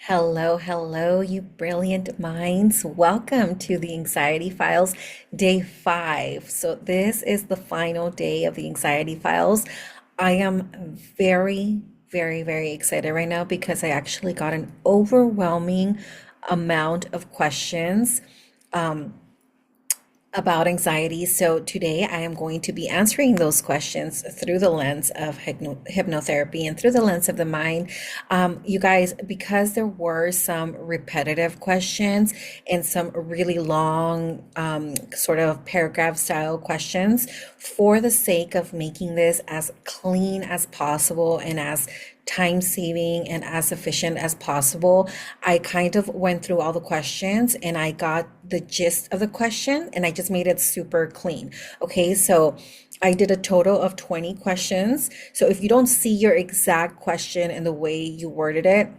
Hello, hello, you brilliant minds. Welcome to the Anxiety Files, day 5. So, this is the final day of the Anxiety Files. I am very excited right now because I actually got an overwhelming amount of questions about anxiety. So today I am going to be answering those questions through the lens of hypnotherapy and through the lens of the mind. You guys, because there were some repetitive questions and some really long, sort of paragraph style questions, for the sake of making this as clean as possible and as time saving and as efficient as possible, I kind of went through all the questions and I got the gist of the question and I just made it super clean. Okay, so I did a total of 20 questions. So if you don't see your exact question and the way you worded it,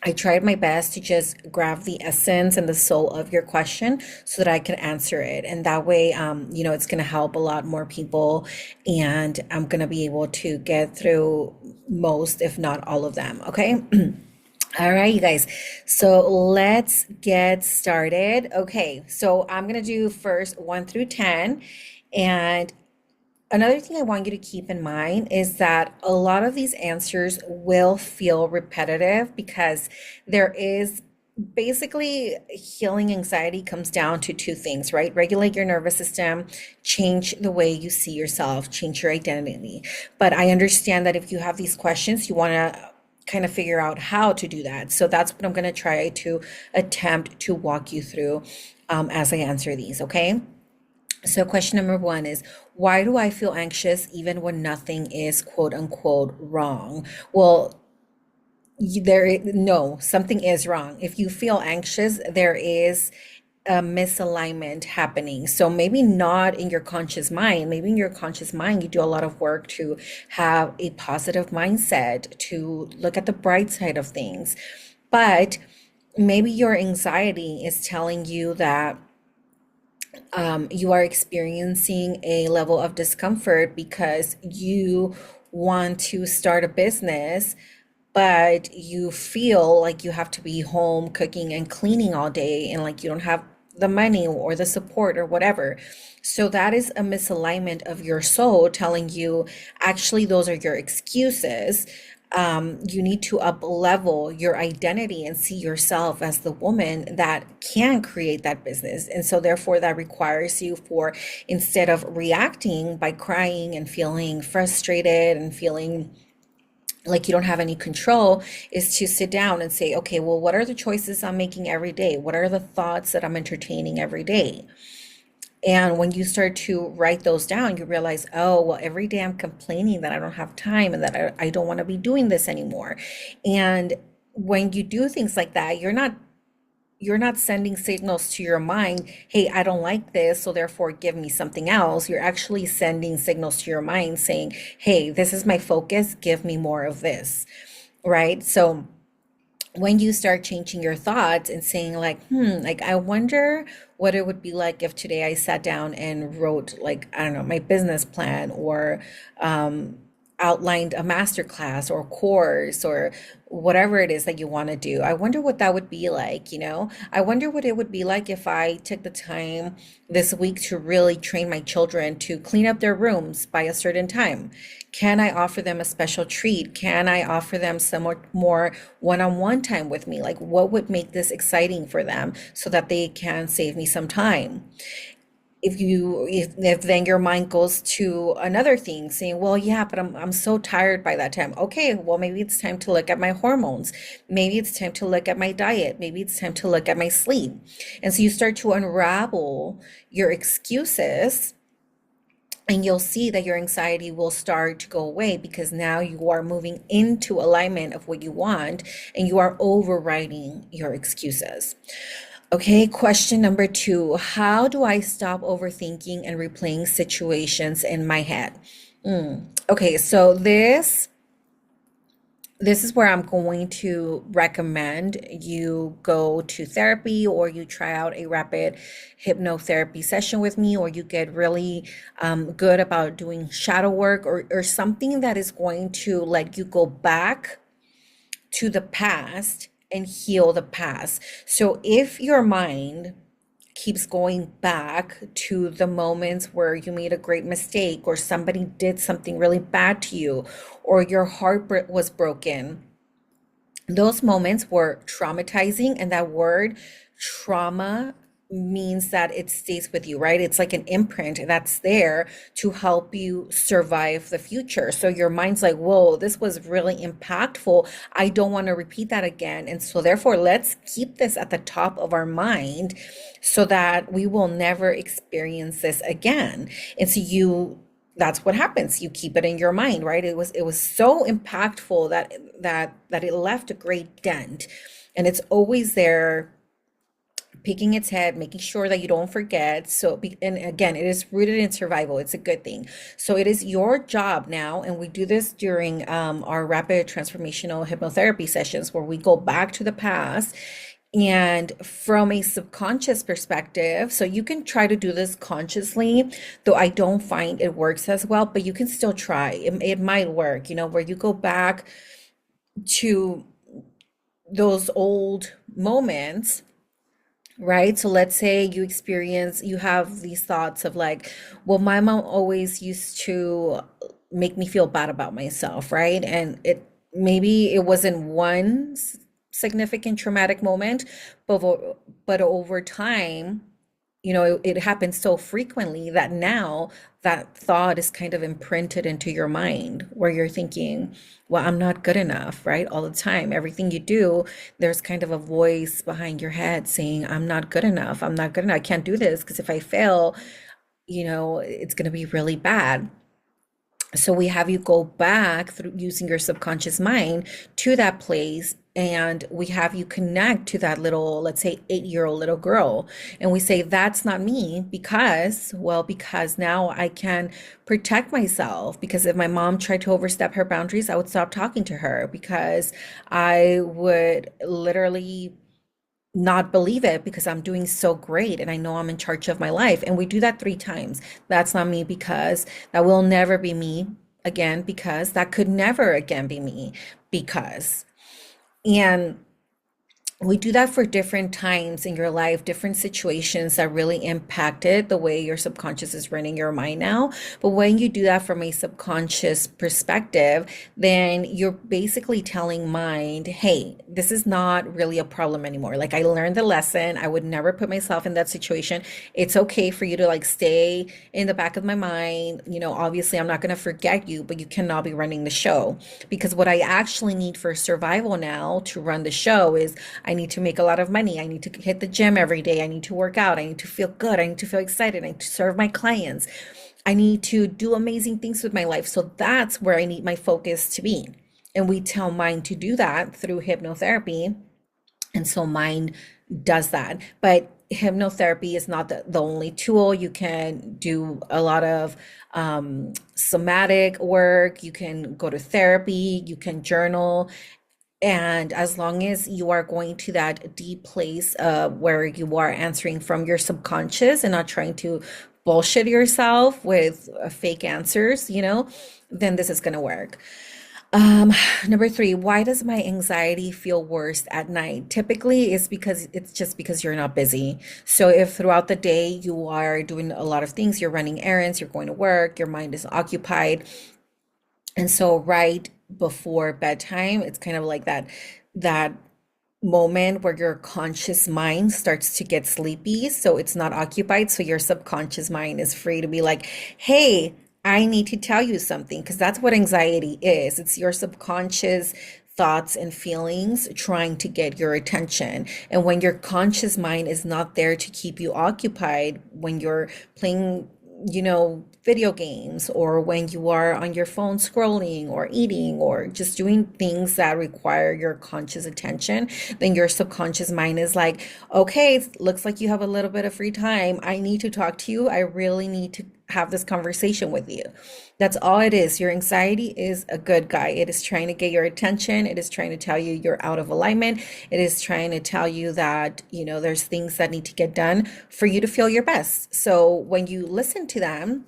I tried my best to just grab the essence and the soul of your question so that I can answer it. And that way, it's going to help a lot more people. And I'm going to be able to get through most, if not all of them. Okay. All right, you guys. So let's get started. Okay. So I'm going to do first 1 through 10. And another thing I want you to keep in mind is that a lot of these answers will feel repetitive because there is basically healing anxiety comes down to two things, right? Regulate your nervous system, change the way you see yourself, change your identity. But I understand that if you have these questions, you want to kind of figure out how to do that. So that's what I'm going to try to attempt to walk you through as I answer these, okay? So, question number one is, why do I feel anxious even when nothing is quote unquote wrong? Well, no, something is wrong. If you feel anxious, there is a misalignment happening. So maybe not in your conscious mind. Maybe in your conscious mind, you do a lot of work to have a positive mindset, to look at the bright side of things. But maybe your anxiety is telling you that you are experiencing a level of discomfort because you want to start a business, but you feel like you have to be home cooking and cleaning all day and like you don't have the money or the support or whatever. So that is a misalignment of your soul telling you actually those are your excuses. You need to up level your identity and see yourself as the woman that can create that business. And so therefore that requires you for, instead of reacting by crying and feeling frustrated and feeling like you don't have any control, is to sit down and say, okay, well, what are the choices I'm making every day? What are the thoughts that I'm entertaining every day? And when you start to write those down, you realize, oh, well, every day I'm complaining that I don't have time and that I don't want to be doing this anymore. And when you do things like that, you're not sending signals to your mind, hey, I don't like this, so therefore give me something else. You're actually sending signals to your mind saying, hey, this is my focus, give me more of this, right? So when you start changing your thoughts and saying like, like I wonder what it would be like if today I sat down and wrote, like, I don't know, my business plan, or outlined a master class or course or whatever it is that you want to do. I wonder what that would be like, you know? I wonder what it would be like if I took the time this week to really train my children to clean up their rooms by a certain time. Can I offer them a special treat? Can I offer them some more one-on-one time with me? Like, what would make this exciting for them so that they can save me some time? If then your mind goes to another thing saying, well, yeah, but I'm so tired by that time. Okay, well, maybe it's time to look at my hormones. Maybe it's time to look at my diet. Maybe it's time to look at my sleep. And so you start to unravel your excuses, and you'll see that your anxiety will start to go away because now you are moving into alignment of what you want and you are overriding your excuses. Okay, question number two. How do I stop overthinking and replaying situations in my head? Okay, so this is where I'm going to recommend you go to therapy, or you try out a rapid hypnotherapy session with me, or you get really good about doing shadow work, or something that is going to let you go back to the past and heal the past. So if your mind keeps going back to the moments where you made a great mistake or somebody did something really bad to you or your heart was broken, those moments were traumatizing, and that word trauma means that it stays with you, right? It's like an imprint that's there to help you survive the future. So your mind's like, whoa, this was really impactful. I don't want to repeat that again. And so therefore, let's keep this at the top of our mind so that we will never experience this again. And so that's what happens. You keep it in your mind, right? It was so impactful that it left a great dent, and it's always there, picking its head, making sure that you don't forget. And again, it is rooted in survival. It's a good thing. So it is your job now, and we do this during our rapid transformational hypnotherapy sessions where we go back to the past and from a subconscious perspective. So you can try to do this consciously, though I don't find it works as well, but you can still try. It might work, where you go back to those old moments. Right. So let's say you have these thoughts of like, well, my mom always used to make me feel bad about myself, right? And maybe it wasn't one significant traumatic moment, but over time, it happens so frequently that now that thought is kind of imprinted into your mind where you're thinking, well, I'm not good enough, right? All the time, everything you do, there's kind of a voice behind your head saying, I'm not good enough. I'm not good enough. I can't do this because if I fail, it's going to be really bad. So we have you go back through using your subconscious mind to that place, and we have you connect to that little, let's say, 8-year-old little girl. And we say, that's not me because now I can protect myself. Because if my mom tried to overstep her boundaries, I would stop talking to her because I would literally not believe it because I'm doing so great and I know I'm in charge of my life. And we do that 3 times. That's not me because that will never be me again because that could never again be me because. And we do that for different times in your life, different situations that really impacted the way your subconscious is running your mind now. But when you do that from a subconscious perspective, then you're basically telling mind, hey, this is not really a problem anymore. Like I learned the lesson. I would never put myself in that situation. It's okay for you to like stay in the back of my mind. Obviously I'm not going to forget you, but you cannot be running the show because what I actually need for survival now to run the show is I need to make a lot of money. I need to hit the gym every day. I need to work out. I need to feel good. I need to feel excited. I need to serve my clients. I need to do amazing things with my life. So that's where I need my focus to be. And we tell mind to do that through hypnotherapy. And so mind does that. But hypnotherapy is not the only tool. You can do a lot of somatic work. You can go to therapy. You can journal. And as long as you are going to that deep place where you are answering from your subconscious and not trying to bullshit yourself with fake answers, then this is going to work. Um, Number 3, why does my anxiety feel worse at night? Typically, it's just because you're not busy. So if throughout the day you are doing a lot of things, you're running errands, you're going to work, your mind is occupied, and so right before bedtime, it's kind of like that moment where your conscious mind starts to get sleepy, so it's not occupied, so your subconscious mind is free to be like, "Hey, I need to tell you something," because that's what anxiety is. It's your subconscious thoughts and feelings trying to get your attention. And when your conscious mind is not there to keep you occupied, when you're playing video games or when you are on your phone scrolling or eating or just doing things that require your conscious attention, then your subconscious mind is like, okay, it looks like you have a little bit of free time. I need to talk to you. I really need to have this conversation with you. That's all it is. Your anxiety is a good guy. It is trying to get your attention. It is trying to tell you you're out of alignment. It is trying to tell you that, there's things that need to get done for you to feel your best. So when you listen to them,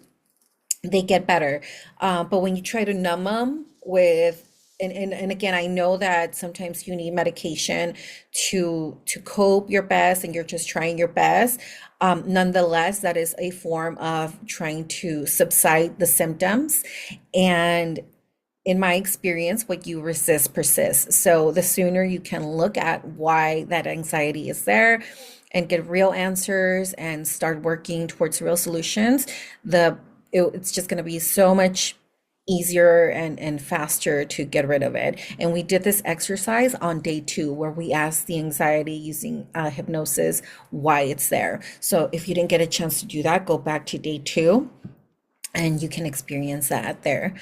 they get better. But when you try to numb them with and again, I know that sometimes you need medication to cope your best, and you're just trying your best. Nonetheless, that is a form of trying to subside the symptoms. And in my experience, what you resist persists. So the sooner you can look at why that anxiety is there and get real answers and start working towards real solutions, it's just going to be so much easier and faster to get rid of it. And we did this exercise on day 2 where we asked the anxiety using hypnosis why it's there. So if you didn't get a chance to do that, go back to day 2 and you can experience that there.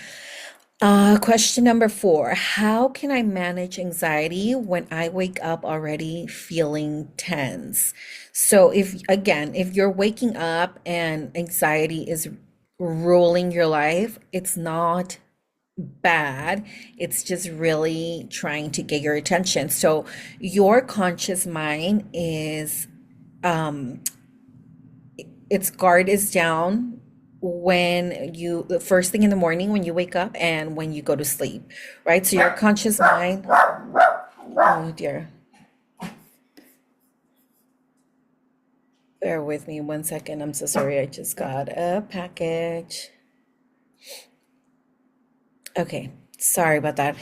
Question number 4. How can I manage anxiety when I wake up already feeling tense? So if you're waking up and anxiety is ruling your life, it's not bad. It's just really trying to get your attention. So your conscious mind is its guard is down when the first thing in the morning when you wake up and when you go to sleep, right? So your conscious mind, oh dear, bear with me 1 second. I'm so sorry. I just got a package. Okay, sorry about that.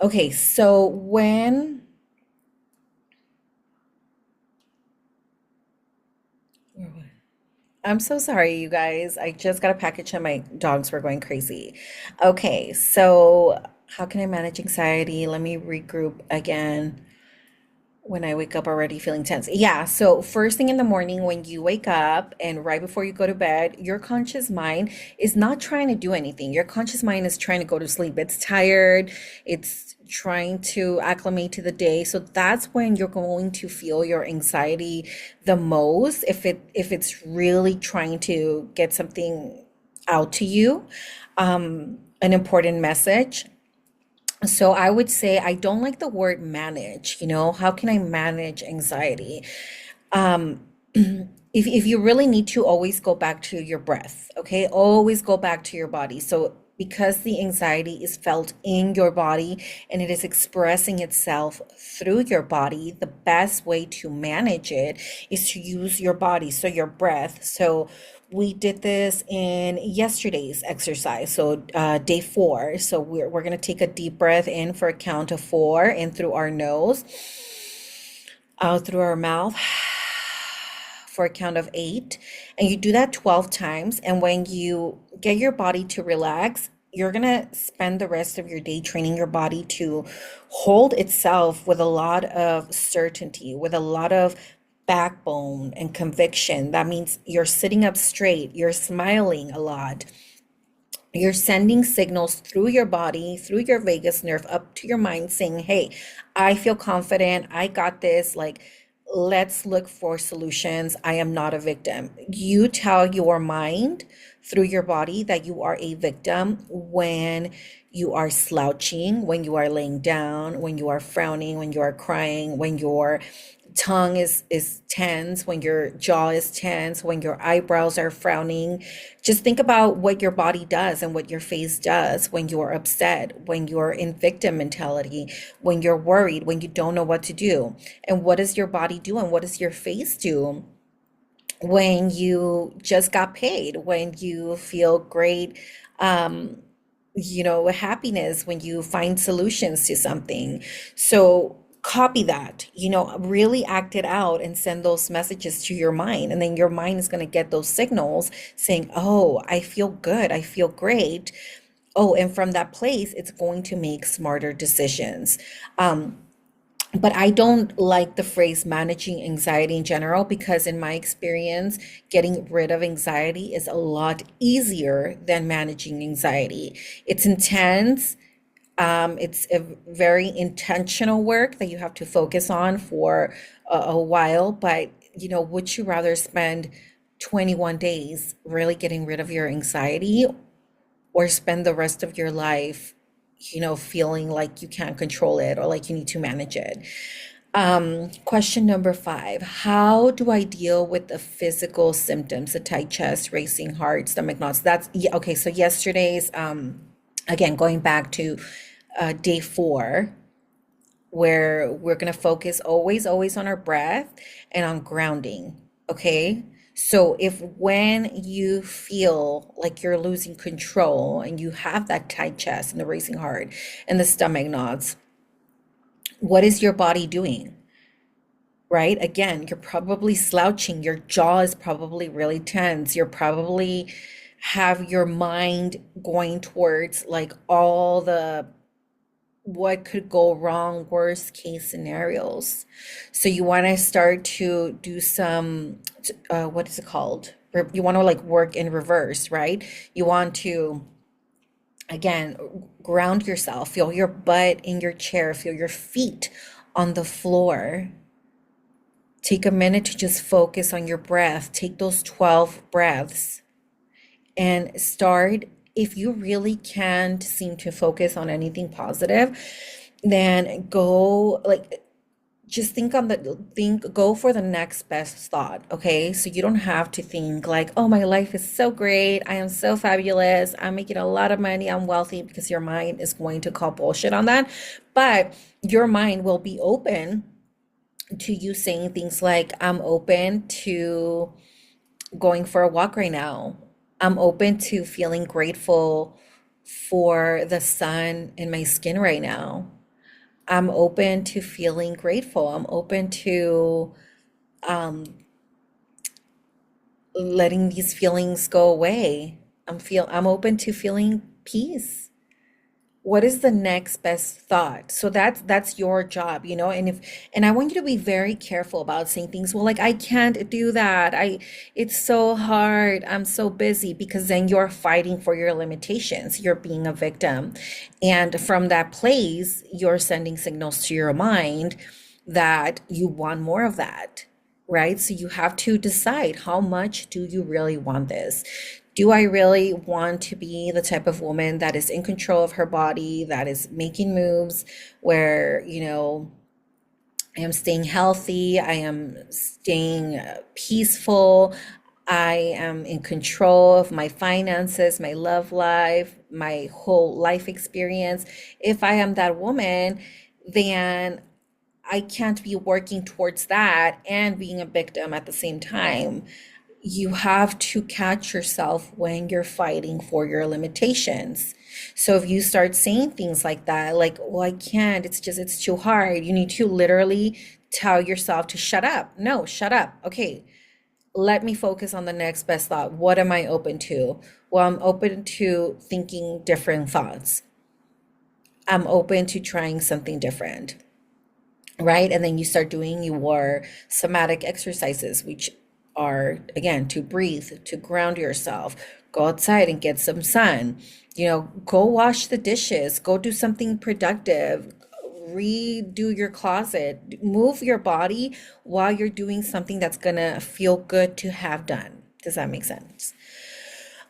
Okay, so I'm so sorry, you guys. I just got a package and my dogs were going crazy. Okay, so how can I manage anxiety? Let me regroup again. When I wake up already feeling tense. Yeah, so first thing in the morning when you wake up and right before you go to bed, your conscious mind is not trying to do anything. Your conscious mind is trying to go to sleep. It's tired, it's trying to acclimate to the day. So that's when you're going to feel your anxiety the most if it's really trying to get something out to you, an important message. So I would say I don't like the word manage, how can I manage anxiety? Um, if you really need to, always go back to your breath, okay? Always go back to your body. So because the anxiety is felt in your body and it is expressing itself through your body, the best way to manage it is to use your body, so your breath. So we did this in yesterday's exercise, so day 4. So we're going to take a deep breath in for a count of 4 in through our nose, out through our mouth for a count of 8. And you do that 12 times. And when you get your body to relax, you're going to spend the rest of your day training your body to hold itself with a lot of certainty, with a lot of backbone and conviction. That means you're sitting up straight, you're smiling a lot, you're sending signals through your body, through your vagus nerve, up to your mind saying, hey, I feel confident. I got this. Like, let's look for solutions. I am not a victim. You tell your mind through your body that you are a victim when you are slouching, when you are laying down, when you are frowning, when you are crying, when your tongue is tense, when your jaw is tense, when your eyebrows are frowning. Just think about what your body does and what your face does when you're upset, when you're in victim mentality, when you're worried, when you don't know what to do. And what does your body do and what does your face do when you just got paid, when you feel great, happiness, when you find solutions to something. So copy that, really act it out and send those messages to your mind. And then your mind is going to get those signals saying, oh, I feel good. I feel great. Oh, and from that place, it's going to make smarter decisions. But I don't like the phrase managing anxiety in general because, in my experience, getting rid of anxiety is a lot easier than managing anxiety. It's intense. It's a very intentional work that you have to focus on for a while. But, would you rather spend 21 days really getting rid of your anxiety or spend the rest of your life, feeling like you can't control it or like you need to manage it? Question number 5. How do I deal with the physical symptoms, the tight chest, racing heart, stomach knots? That's, yeah, okay. So yesterday's, again, going back to day 4, where we're going to focus always on our breath and on grounding. Okay. So if when you feel like you're losing control and you have that tight chest and the racing heart and the stomach knots, what is your body doing? Right? Again, you're probably slouching. Your jaw is probably really tense. You're probably have your mind going towards like all the what could go wrong, worst case scenarios. So you want to start to do some, what is it called? You want to like work in reverse, right? You want to, again, ground yourself, feel your butt in your chair, feel your feet on the floor. Take a minute to just focus on your breath. Take those 12 breaths and start. If you really can't seem to focus on anything positive, then go like just think on the think go for the next best thought. Okay, so you don't have to think like, oh, my life is so great, I am so fabulous, I'm making a lot of money, I'm wealthy, because your mind is going to call bullshit on that. But your mind will be open to you saying things like, I'm open to going for a walk right now. I'm open to feeling grateful for the sun in my skin right now. I'm open to feeling grateful. I'm open to letting these feelings go away. I'm open to feeling peace. What is the next best thought? So that's your job, and I want you to be very careful about saying things, well, like, I can't do that, I it's so hard, I'm so busy, because then you're fighting for your limitations, you're being a victim, and from that place you're sending signals to your mind that you want more of that, right? So you have to decide, how much do you really want this? Do I really want to be the type of woman that is in control of her body, that is making moves where, I am staying healthy, I am staying peaceful, I am in control of my finances, my love life, my whole life experience? If I am that woman, then I can't be working towards that and being a victim at the same time. You have to catch yourself when you're fighting for your limitations. So if you start saying things like that, like, well, I can't, it's too hard, you need to literally tell yourself to shut up. No, shut up. Okay, let me focus on the next best thought. What am I open to? Well, I'm open to thinking different thoughts. I'm open to trying something different, right? And then you start doing your somatic exercises, which are, again, to breathe, to ground yourself, go outside and get some sun, go wash the dishes, go do something productive, redo your closet, move your body while you're doing something that's gonna feel good to have done. Does that make sense?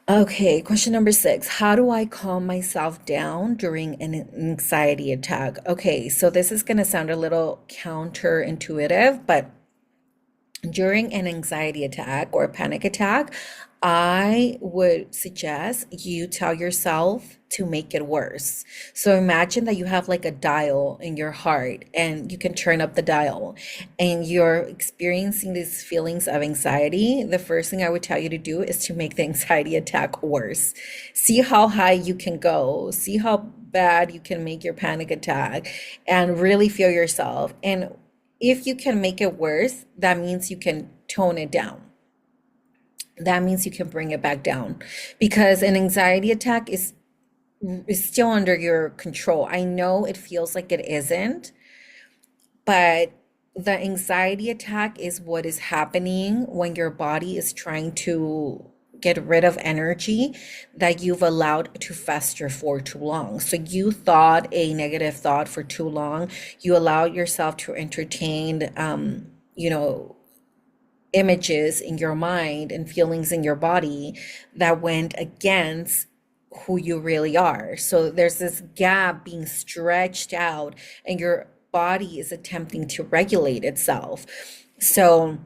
Okay, question number 6. How do I calm myself down during an anxiety attack? Okay, so this is going to sound a little counterintuitive, but during an anxiety attack or a panic attack, I would suggest you tell yourself to make it worse. So imagine that you have like a dial in your heart and you can turn up the dial and you're experiencing these feelings of anxiety. The first thing I would tell you to do is to make the anxiety attack worse. See how high you can go, see how bad you can make your panic attack, and really feel yourself. And if you can make it worse, that means you can tone it down. That means you can bring it back down, because an anxiety attack is still under your control. I know it feels like it isn't, but the anxiety attack is what is happening when your body is trying to get rid of energy that you've allowed to fester for too long. So you thought a negative thought for too long. You allowed yourself to entertain, you know, images in your mind and feelings in your body that went against who you really are. So there's this gap being stretched out, and your body is attempting to regulate itself. So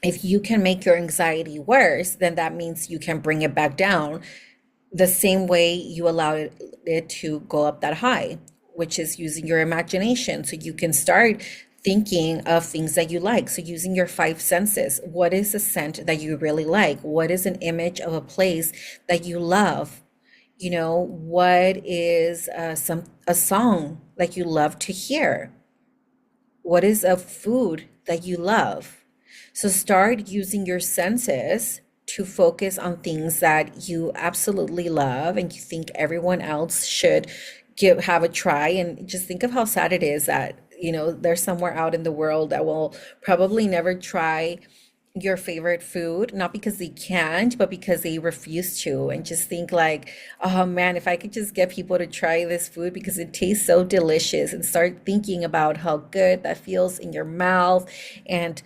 if you can make your anxiety worse, then that means you can bring it back down. the same way you allowed it to go up that high, which is using your imagination. So you can start thinking of things that you like. So using your five senses. What is a scent that you really like? What is an image of a place that you love? You know, what is a song that you love to hear? What is a food that you love? So start using your senses to focus on things that you absolutely love and you think everyone else should have a try. And just think of how sad it is that, you know, there's somewhere out in the world that will probably never try your favorite food, not because they can't, but because they refuse to. And just think like, oh man, if I could just get people to try this food because it tastes so delicious, and start thinking about how good that feels in your mouth and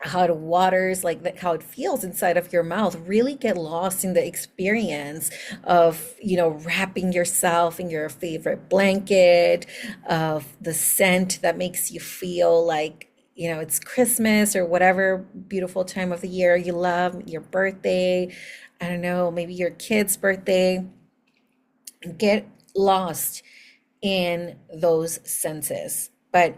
how it waters, like that, how it feels inside of your mouth. Really get lost in the experience of, you know, wrapping yourself in your favorite blanket, of the scent that makes you feel like, you know, it's Christmas or whatever beautiful time of the year you love, your birthday, I don't know, maybe your kid's birthday. Get lost in those senses. But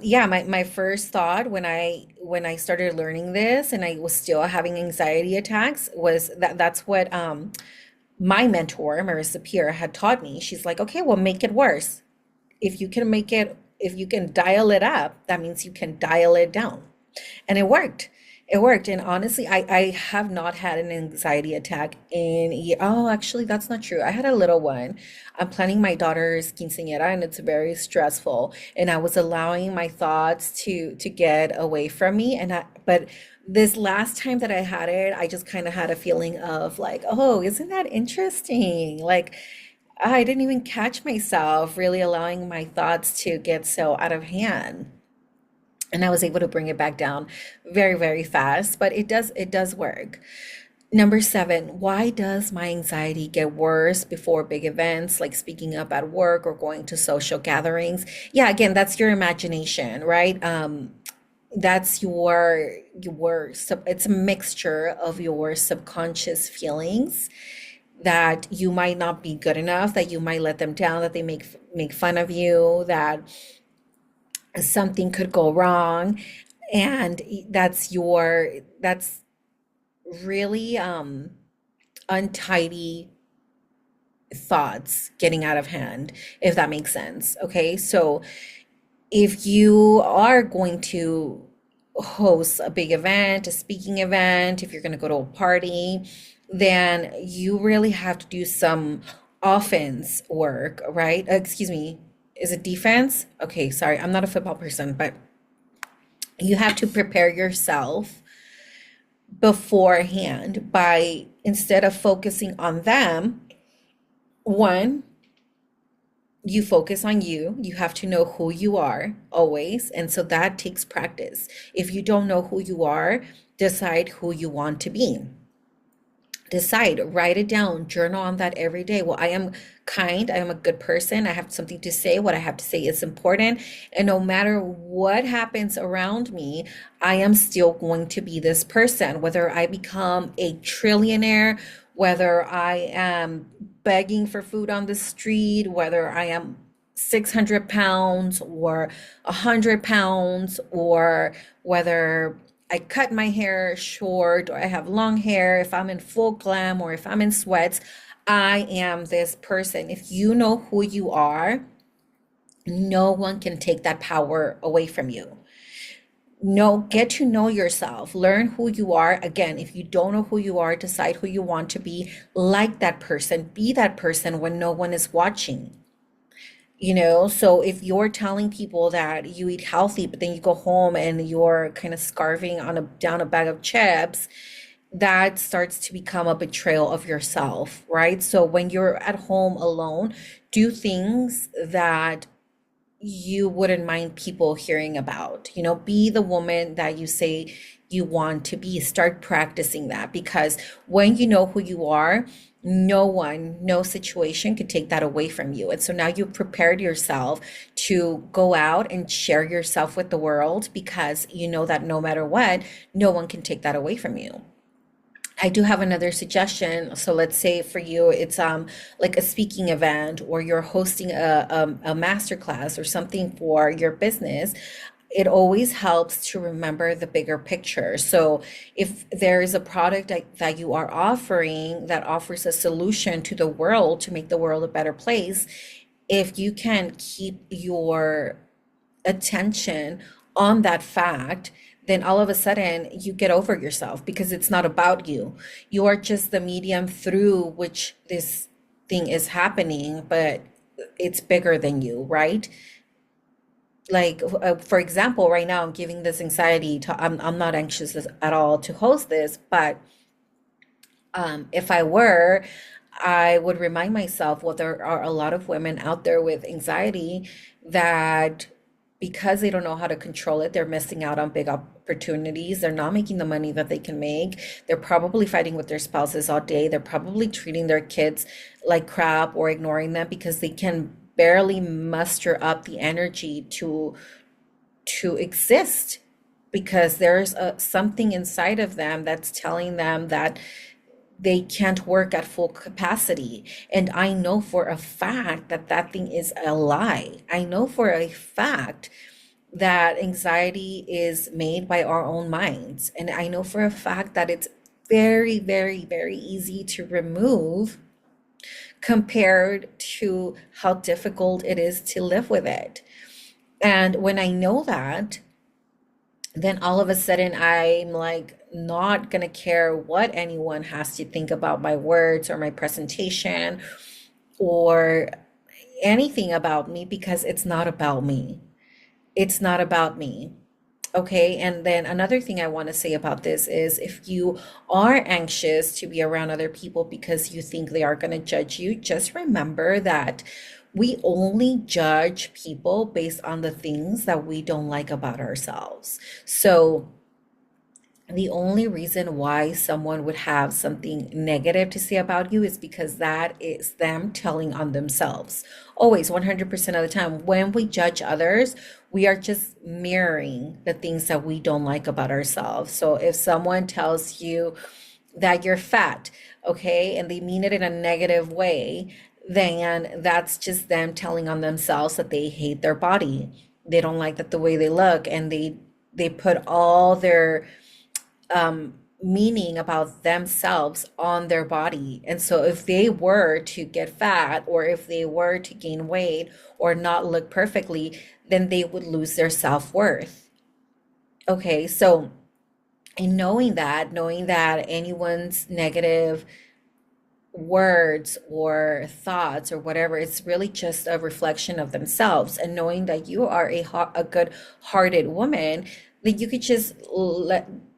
yeah, my first thought when I started learning this and I was still having anxiety attacks was that that's what my mentor, Marissa Peer, had taught me. She's like, okay, well, make it worse. If you can dial it up, that means you can dial it down. And it worked. It worked. And honestly, I have not had an anxiety attack in oh, actually, that's not true. I had a little one. I'm planning my daughter's quinceañera and it's very stressful. And I was allowing my thoughts to get away from me. But this last time that I had it, I just kind of had a feeling of like, oh, isn't that interesting? Like, I didn't even catch myself really allowing my thoughts to get so out of hand, and I was able to bring it back down very, very fast. But it does work. Number seven, why does my anxiety get worse before big events like speaking up at work or going to social gatherings? Yeah, again, that's your imagination, right? That's it's a mixture of your subconscious feelings that you might not be good enough, that you might let them down, that they make fun of you, that something could go wrong, and that's really untidy thoughts getting out of hand, if that makes sense. Okay, so if you are going to host a big event, a speaking event, if you're going to go to a party, then you really have to do some offense work, right? Excuse me, is it defense? Okay, sorry, I'm not a football person, but you have to prepare yourself beforehand by, instead of focusing on them, one, you focus on you. You have to know who you are always. And so that takes practice. If you don't know who you are, decide who you want to be. Decide, write it down, journal on that every day. Well, I am kind, I am a good person, I have something to say, what I have to say is important. And no matter what happens around me, I am still going to be this person, whether I become a trillionaire, whether I am begging for food on the street, whether I am 600 pounds or 100 pounds, or whether I cut my hair short or I have long hair, if I'm in full glam or if I'm in sweats, I am this person. If you know who you are, no one can take that power away from you. No, get to know yourself, learn who you are. Again, if you don't know who you are, decide who you want to be, like that person, be that person when no one is watching. You know, so if you're telling people that you eat healthy, but then you go home and you're kind of scarfing on a down a bag of chips, that starts to become a betrayal of yourself, right? So when you're at home alone, do things that you wouldn't mind people hearing about. You know, be the woman that you say you want to be. Start practicing that, because when you know who you are, no one, no situation could take that away from you. And so now you've prepared yourself to go out and share yourself with the world, because you know that no matter what, no one can take that away from you. I do have another suggestion. So let's say for you, it's like a speaking event, or you're hosting a master class or something for your business. It always helps to remember the bigger picture. So if there is a product that you are offering that offers a solution to the world to make the world a better place, if you can keep your attention on that fact, then all of a sudden you get over yourself because it's not about you. You are just the medium through which this thing is happening, but it's bigger than you, right? Like, for example, right now I'm giving this anxiety to, I'm not anxious at all to host this, but if I were, I would remind myself, well, there are a lot of women out there with anxiety that, because they don't know how to control it, they're missing out on big opportunities. They're not making the money that they can make. They're probably fighting with their spouses all day. They're probably treating their kids like crap or ignoring them because they can barely muster up the energy to exist, because there's something inside of them that's telling them that they can't work at full capacity. And I know for a fact that that thing is a lie. I know for a fact that anxiety is made by our own minds. And I know for a fact that it's very, very, very easy to remove compared to how difficult it is to live with it. And when I know that, then all of a sudden I'm like not gonna care what anyone has to think about my words or my presentation or anything about me, because it's not about me. It's not about me. Okay, and then another thing I want to say about this is, if you are anxious to be around other people because you think they are going to judge you, just remember that we only judge people based on the things that we don't like about ourselves. So the only reason why someone would have something negative to say about you is because that is them telling on themselves. Always, 100% of the time, when we judge others, we are just mirroring the things that we don't like about ourselves. So if someone tells you that you're fat, okay, and they mean it in a negative way, then that's just them telling on themselves that they hate their body. They don't like that the way they look, and they put all their meaning about themselves on their body. And so if they were to get fat, or if they were to gain weight or not look perfectly, then they would lose their self-worth. Okay, so in knowing that anyone's negative words or thoughts or whatever, it's really just a reflection of themselves, and knowing that you are a good-hearted woman, that you could just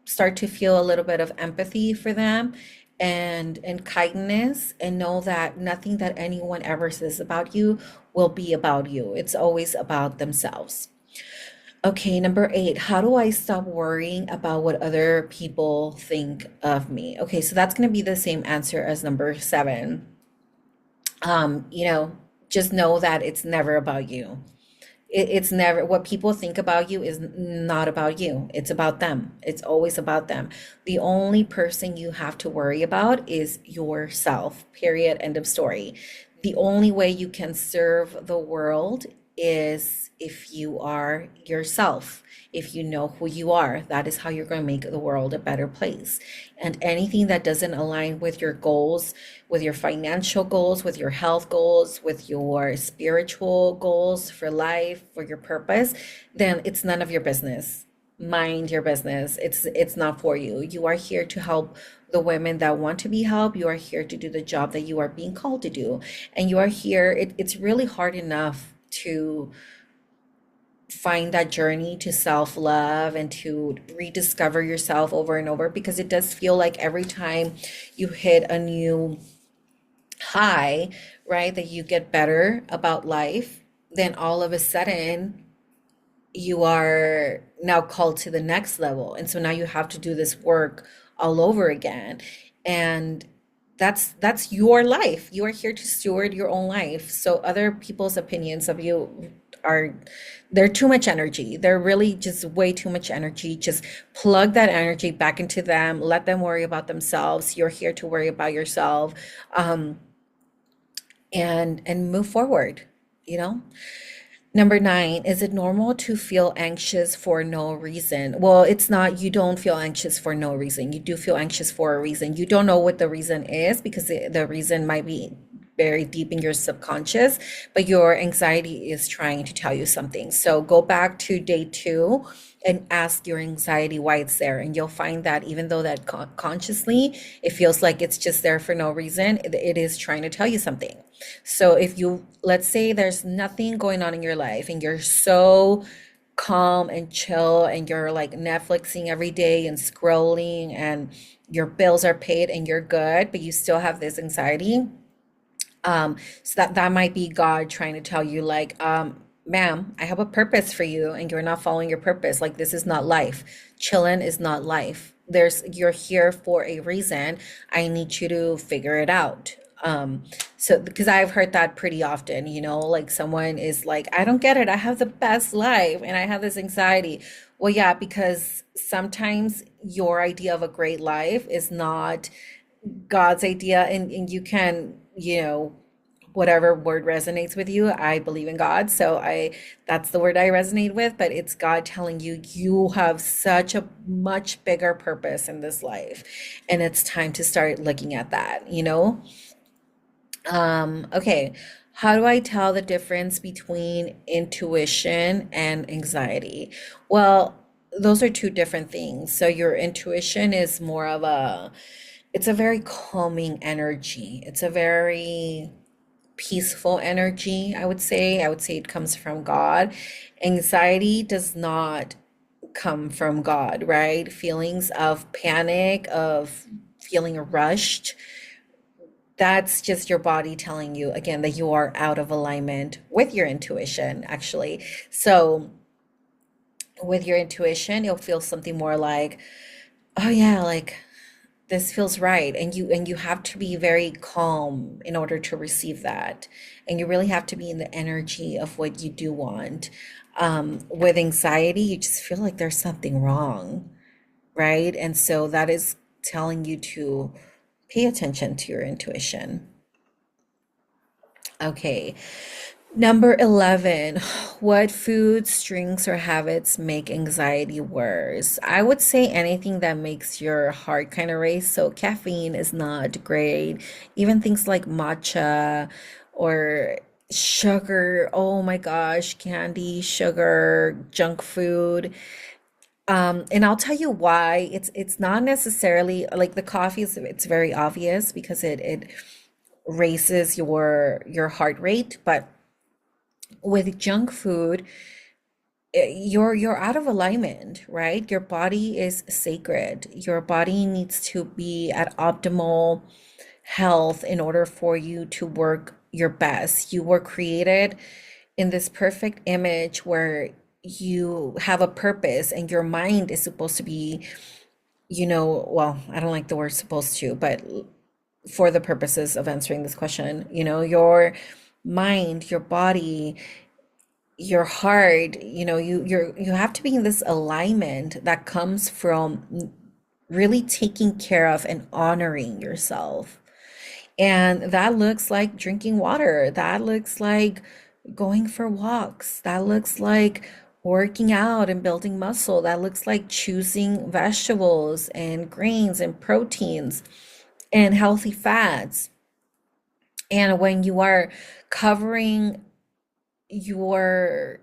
start to feel a little bit of empathy for them and kindness, and know that nothing that anyone ever says about you will be about you. It's always about themselves. Okay, number 8, how do I stop worrying about what other people think of me? Okay, so that's going to be the same answer as number 7. You know, just know that it's never about you. It's never, what people think about you is not about you. It's about them. It's always about them. The only person you have to worry about is yourself, period, end of story. The only way you can serve the world is if you are yourself. If you know who you are, that is how you're going to make the world a better place. And anything that doesn't align with your goals, with your financial goals, with your health goals, with your spiritual goals for life, for your purpose, then it's none of your business. Mind your business. It's not for you. You are here to help the women that want to be helped. You are here to do the job that you are being called to do. And you are here, it's really hard enough to find that journey to self-love and to rediscover yourself over and over, because it does feel like every time you hit a new high, right, that you get better about life, then all of a sudden you are now called to the next level. And so now you have to do this work all over again. And that's your life. You are here to steward your own life. So other people's opinions of you are they're too much energy. They're really just way too much energy. Just plug that energy back into them. Let them worry about themselves. You're here to worry about yourself. Um, and move forward, you know? Number nine, is it normal to feel anxious for no reason? Well, it's not, you don't feel anxious for no reason. You do feel anxious for a reason. You don't know what the reason is because the reason might be very deep in your subconscious, but your anxiety is trying to tell you something. So go back to day two and ask your anxiety why it's there. And you'll find that even though that consciously it feels like it's just there for no reason, it is trying to tell you something. So if you, let's say there's nothing going on in your life and you're so calm and chill and you're like Netflixing every day and scrolling and your bills are paid and you're good, but you still have this anxiety, so that might be God trying to tell you, like, ma'am, I have a purpose for you, and you're not following your purpose. Like, this is not life. Chillin' is not life. You're here for a reason. I need you to figure it out. So because I've heard that pretty often, like someone is like, I don't get it. I have the best life, and I have this anxiety. Well, yeah, because sometimes your idea of a great life is not God's idea, and you can, whatever word resonates with you. I believe in God, so I that's the word I resonate with, but it's God telling you you have such a much bigger purpose in this life, and it's time to start looking at that. Okay. How do I tell the difference between intuition and anxiety? Well, those are two different things. So your intuition is more of it's a very calming energy. It's a very peaceful energy, I would say. I would say it comes from God. Anxiety does not come from God, right? Feelings of panic, of feeling rushed, that's just your body telling you again that you are out of alignment with your intuition, actually. So with your intuition, you'll feel something more like, oh yeah, like this feels right. And you have to be very calm in order to receive that. And you really have to be in the energy of what you do want. With anxiety, you just feel like there's something wrong, right? And so that is telling you to pay attention to your intuition. Okay. Number 11, what foods, drinks, or habits make anxiety worse? I would say anything that makes your heart kind of race. So caffeine is not great. Even things like matcha or sugar. Oh my gosh, candy, sugar, junk food. And I'll tell you why. It's not necessarily like the coffee is it's very obvious because it raises your heart rate, but with junk food, you're out of alignment, right? Your body is sacred. Your body needs to be at optimal health in order for you to work your best. You were created in this perfect image where you have a purpose and your mind is supposed to be, well, I don't like the word supposed to, but for the purposes of answering this question, your mind, your body, your heart, you have to be in this alignment that comes from really taking care of and honoring yourself. And that looks like drinking water. That looks like going for walks. That looks like working out and building muscle. That looks like choosing vegetables and grains and proteins and healthy fats. And when you are covering your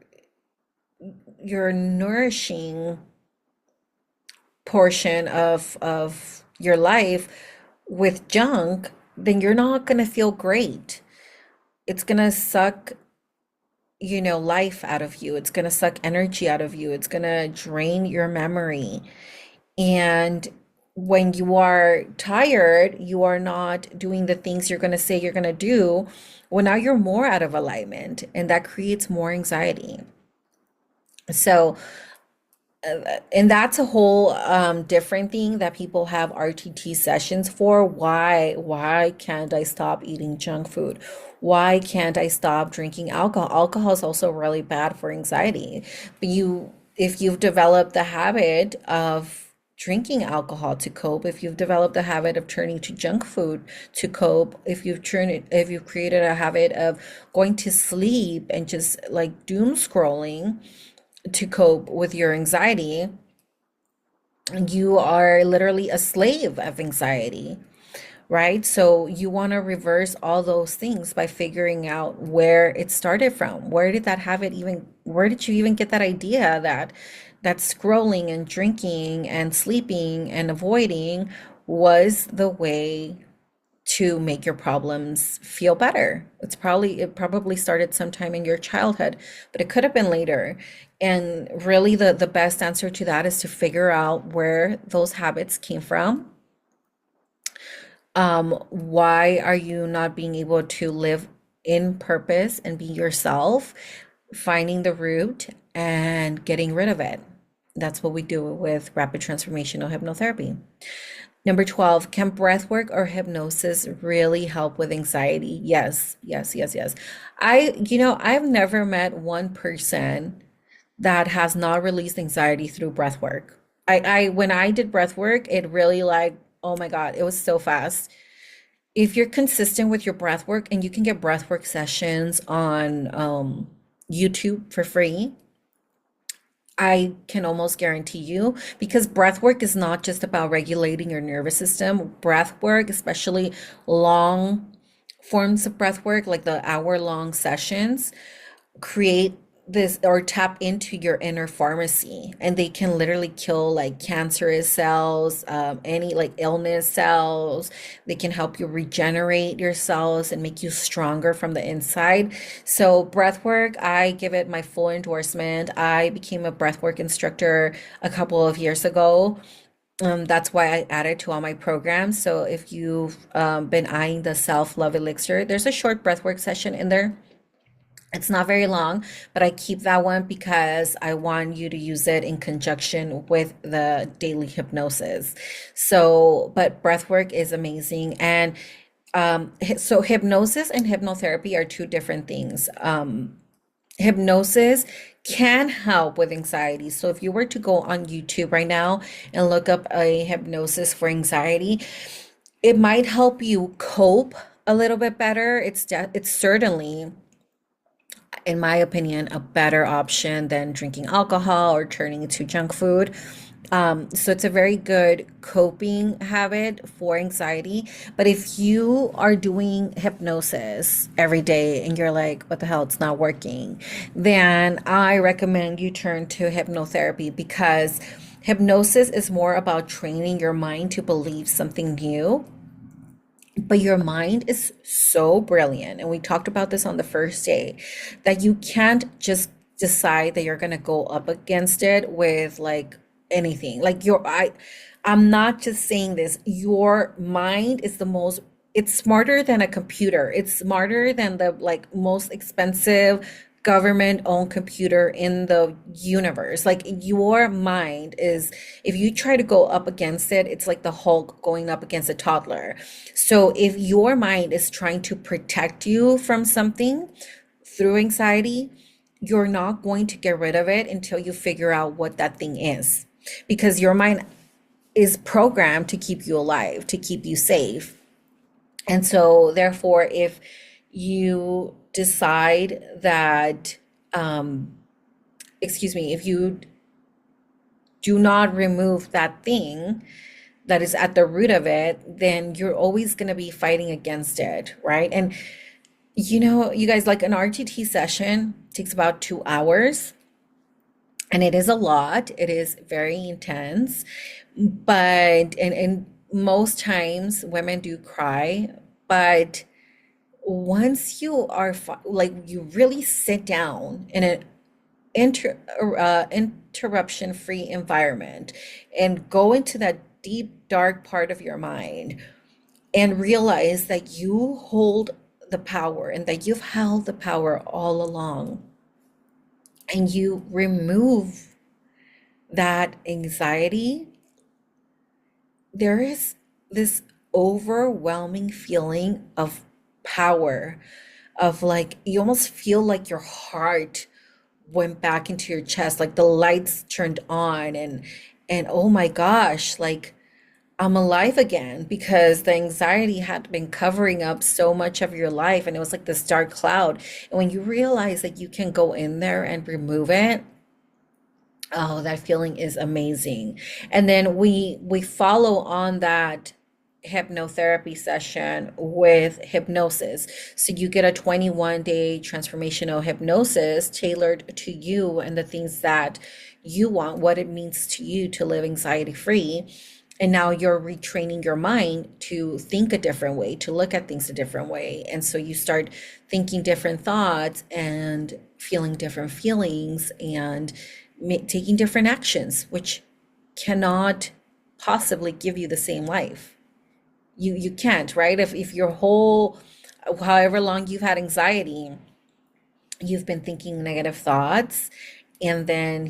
your nourishing portion of your life with junk, then you're not going to feel great. It's going to suck, life out of you. It's going to suck energy out of you. It's going to drain your memory. And when you are tired, you are not doing the things you're going to say you're going to do. Well, now you're more out of alignment, and that creates more anxiety. So, And that's a whole different thing that people have RTT sessions for. Why can't I stop eating junk food? Why can't I stop drinking alcohol? Alcohol is also really bad for anxiety. But if you've developed the habit of drinking alcohol to cope, if you've developed the habit of turning to junk food to cope, if you've created a habit of going to sleep and just like doom scrolling to cope with your anxiety, you are literally a slave of anxiety, right? So you want to reverse all those things by figuring out where it started from. Where did you even get that idea that scrolling and drinking and sleeping and avoiding was the way to make your problems feel better? It probably started sometime in your childhood, but it could have been later. And really the best answer to that is to figure out where those habits came from. Why are you not being able to live in purpose and be yourself? Finding the root and getting rid of it. That's what we do with rapid transformational hypnotherapy. Number 12, can breath work or hypnosis really help with anxiety? Yes, yes, yes, yes. I've never met one person that has not released anxiety through breath work. When I did breath work, it really like, oh my God, it was so fast. If you're consistent with your breath work, and you can get breath work sessions on YouTube for free, I can almost guarantee you, because breath work is not just about regulating your nervous system. Breath work, especially long forms of breath work, like the hour-long sessions, create this or tap into your inner pharmacy, and they can literally kill like cancerous cells, any like illness cells. They can help you regenerate your cells and make you stronger from the inside. So breath work, I give it my full endorsement. I became a breath work instructor a couple of years ago. That's why I added to all my programs. So if you've been eyeing the self-love elixir, there's a short breathwork session in there. It's not very long, but I keep that one because I want you to use it in conjunction with the daily hypnosis. So, but breath work is amazing. And so hypnosis and hypnotherapy are two different things. Hypnosis can help with anxiety. So if you were to go on YouTube right now and look up a hypnosis for anxiety, it might help you cope a little bit better. It's certainly, in my opinion, a better option than drinking alcohol or turning to junk food. So it's a very good coping habit for anxiety. But if you are doing hypnosis every day and you're like, what the hell, it's not working, then I recommend you turn to hypnotherapy, because hypnosis is more about training your mind to believe something new. But your mind is so brilliant, and we talked about this on the first day, that you can't just decide that you're gonna go up against it with like anything. I'm not just saying this. Your mind is it's smarter than a computer. It's smarter than the like most expensive government-owned computer in the universe. Like your mind is, if you try to go up against it, it's like the Hulk going up against a toddler. So if your mind is trying to protect you from something through anxiety, you're not going to get rid of it until you figure out what that thing is. Because your mind is programmed to keep you alive, to keep you safe. And so, therefore, if you decide that, excuse me, if you do not remove that thing that is at the root of it, then you're always going to be fighting against it, right? And you guys, like an RTT session takes about 2 hours, and it is a lot. It is very intense, but and most times women do cry, but once you are like you really sit down in an interruption free environment and go into that deep dark part of your mind and realize that you hold the power and that you've held the power all along, and you remove that anxiety, there is this overwhelming feeling of power, of like you almost feel like your heart went back into your chest, like the lights turned on, and oh my gosh, like I'm alive again, because the anxiety had been covering up so much of your life, and it was like this dark cloud. And when you realize that you can go in there and remove it, oh, that feeling is amazing. And then we follow on that hypnotherapy session with hypnosis. So you get a 21-day transformational hypnosis tailored to you and the things that you want, what it means to you to live anxiety free. And now you're retraining your mind to think a different way, to look at things a different way. And so you start thinking different thoughts and feeling different feelings and taking different actions, which cannot possibly give you the same life. You can't, right? If your whole, however long you've had anxiety, you've been thinking negative thoughts, and then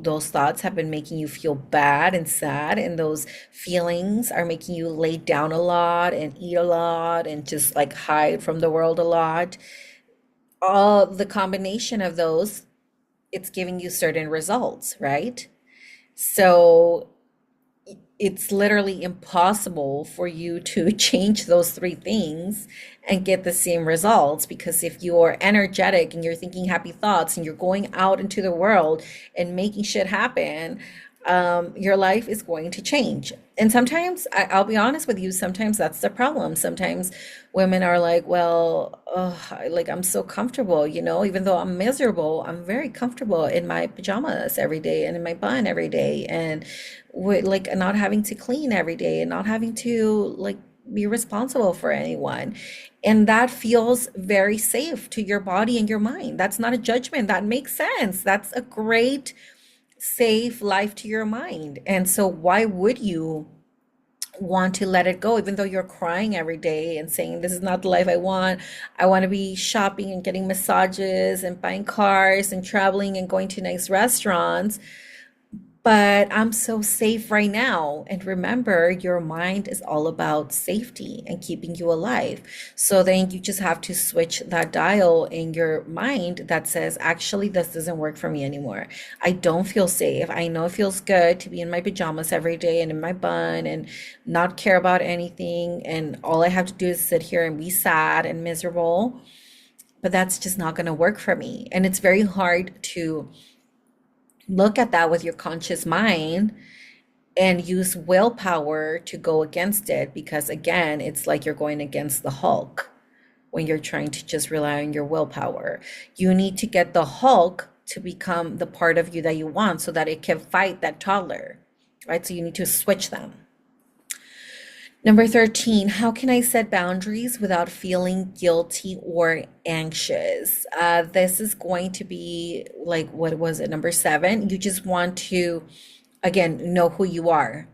those thoughts have been making you feel bad and sad, and those feelings are making you lay down a lot and eat a lot and just like hide from the world a lot. All the combination of those, it's giving you certain results, right? So it's literally impossible for you to change those three things and get the same results, because if you're energetic and you're thinking happy thoughts and you're going out into the world and making shit happen, your life is going to change. And sometimes I'll be honest with you, sometimes that's the problem. Sometimes women are like, well, like I'm so comfortable, even though I'm miserable, I'm very comfortable in my pajamas every day and in my bun every day, and with like not having to clean every day and not having to like be responsible for anyone. And that feels very safe to your body and your mind. That's not a judgment. That makes sense. That's a great, safe life to your mind. And so why would you want to let it go, even though you're crying every day and saying, this is not the life I want. I want to be shopping and getting massages and buying cars and traveling and going to nice restaurants, but I'm so safe right now. And remember, your mind is all about safety and keeping you alive. So then you just have to switch that dial in your mind that says, actually, this doesn't work for me anymore. I don't feel safe. I know it feels good to be in my pajamas every day and in my bun and not care about anything. And all I have to do is sit here and be sad and miserable. But that's just not going to work for me. And it's very hard to look at that with your conscious mind and use willpower to go against it, because again, it's like you're going against the Hulk when you're trying to just rely on your willpower. You need to get the Hulk to become the part of you that you want so that it can fight that toddler, right? So you need to switch them. Number 13, how can I set boundaries without feeling guilty or anxious? This is going to be like, what was it, number 7? You just want to, again, know who you are.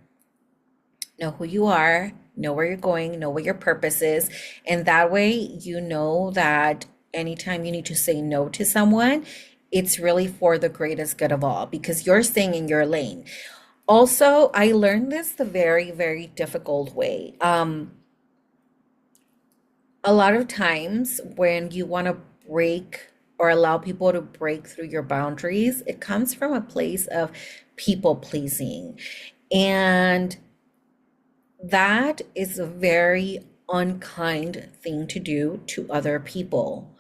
Know who you are, know where you're going, know what your purpose is. And that way, you know that anytime you need to say no to someone, it's really for the greatest good of all, because you're staying in your lane. Also, I learned this the very, very difficult way. A lot of times when you want to break or allow people to break through your boundaries, it comes from a place of people pleasing. And that is a very unkind thing to do to other people.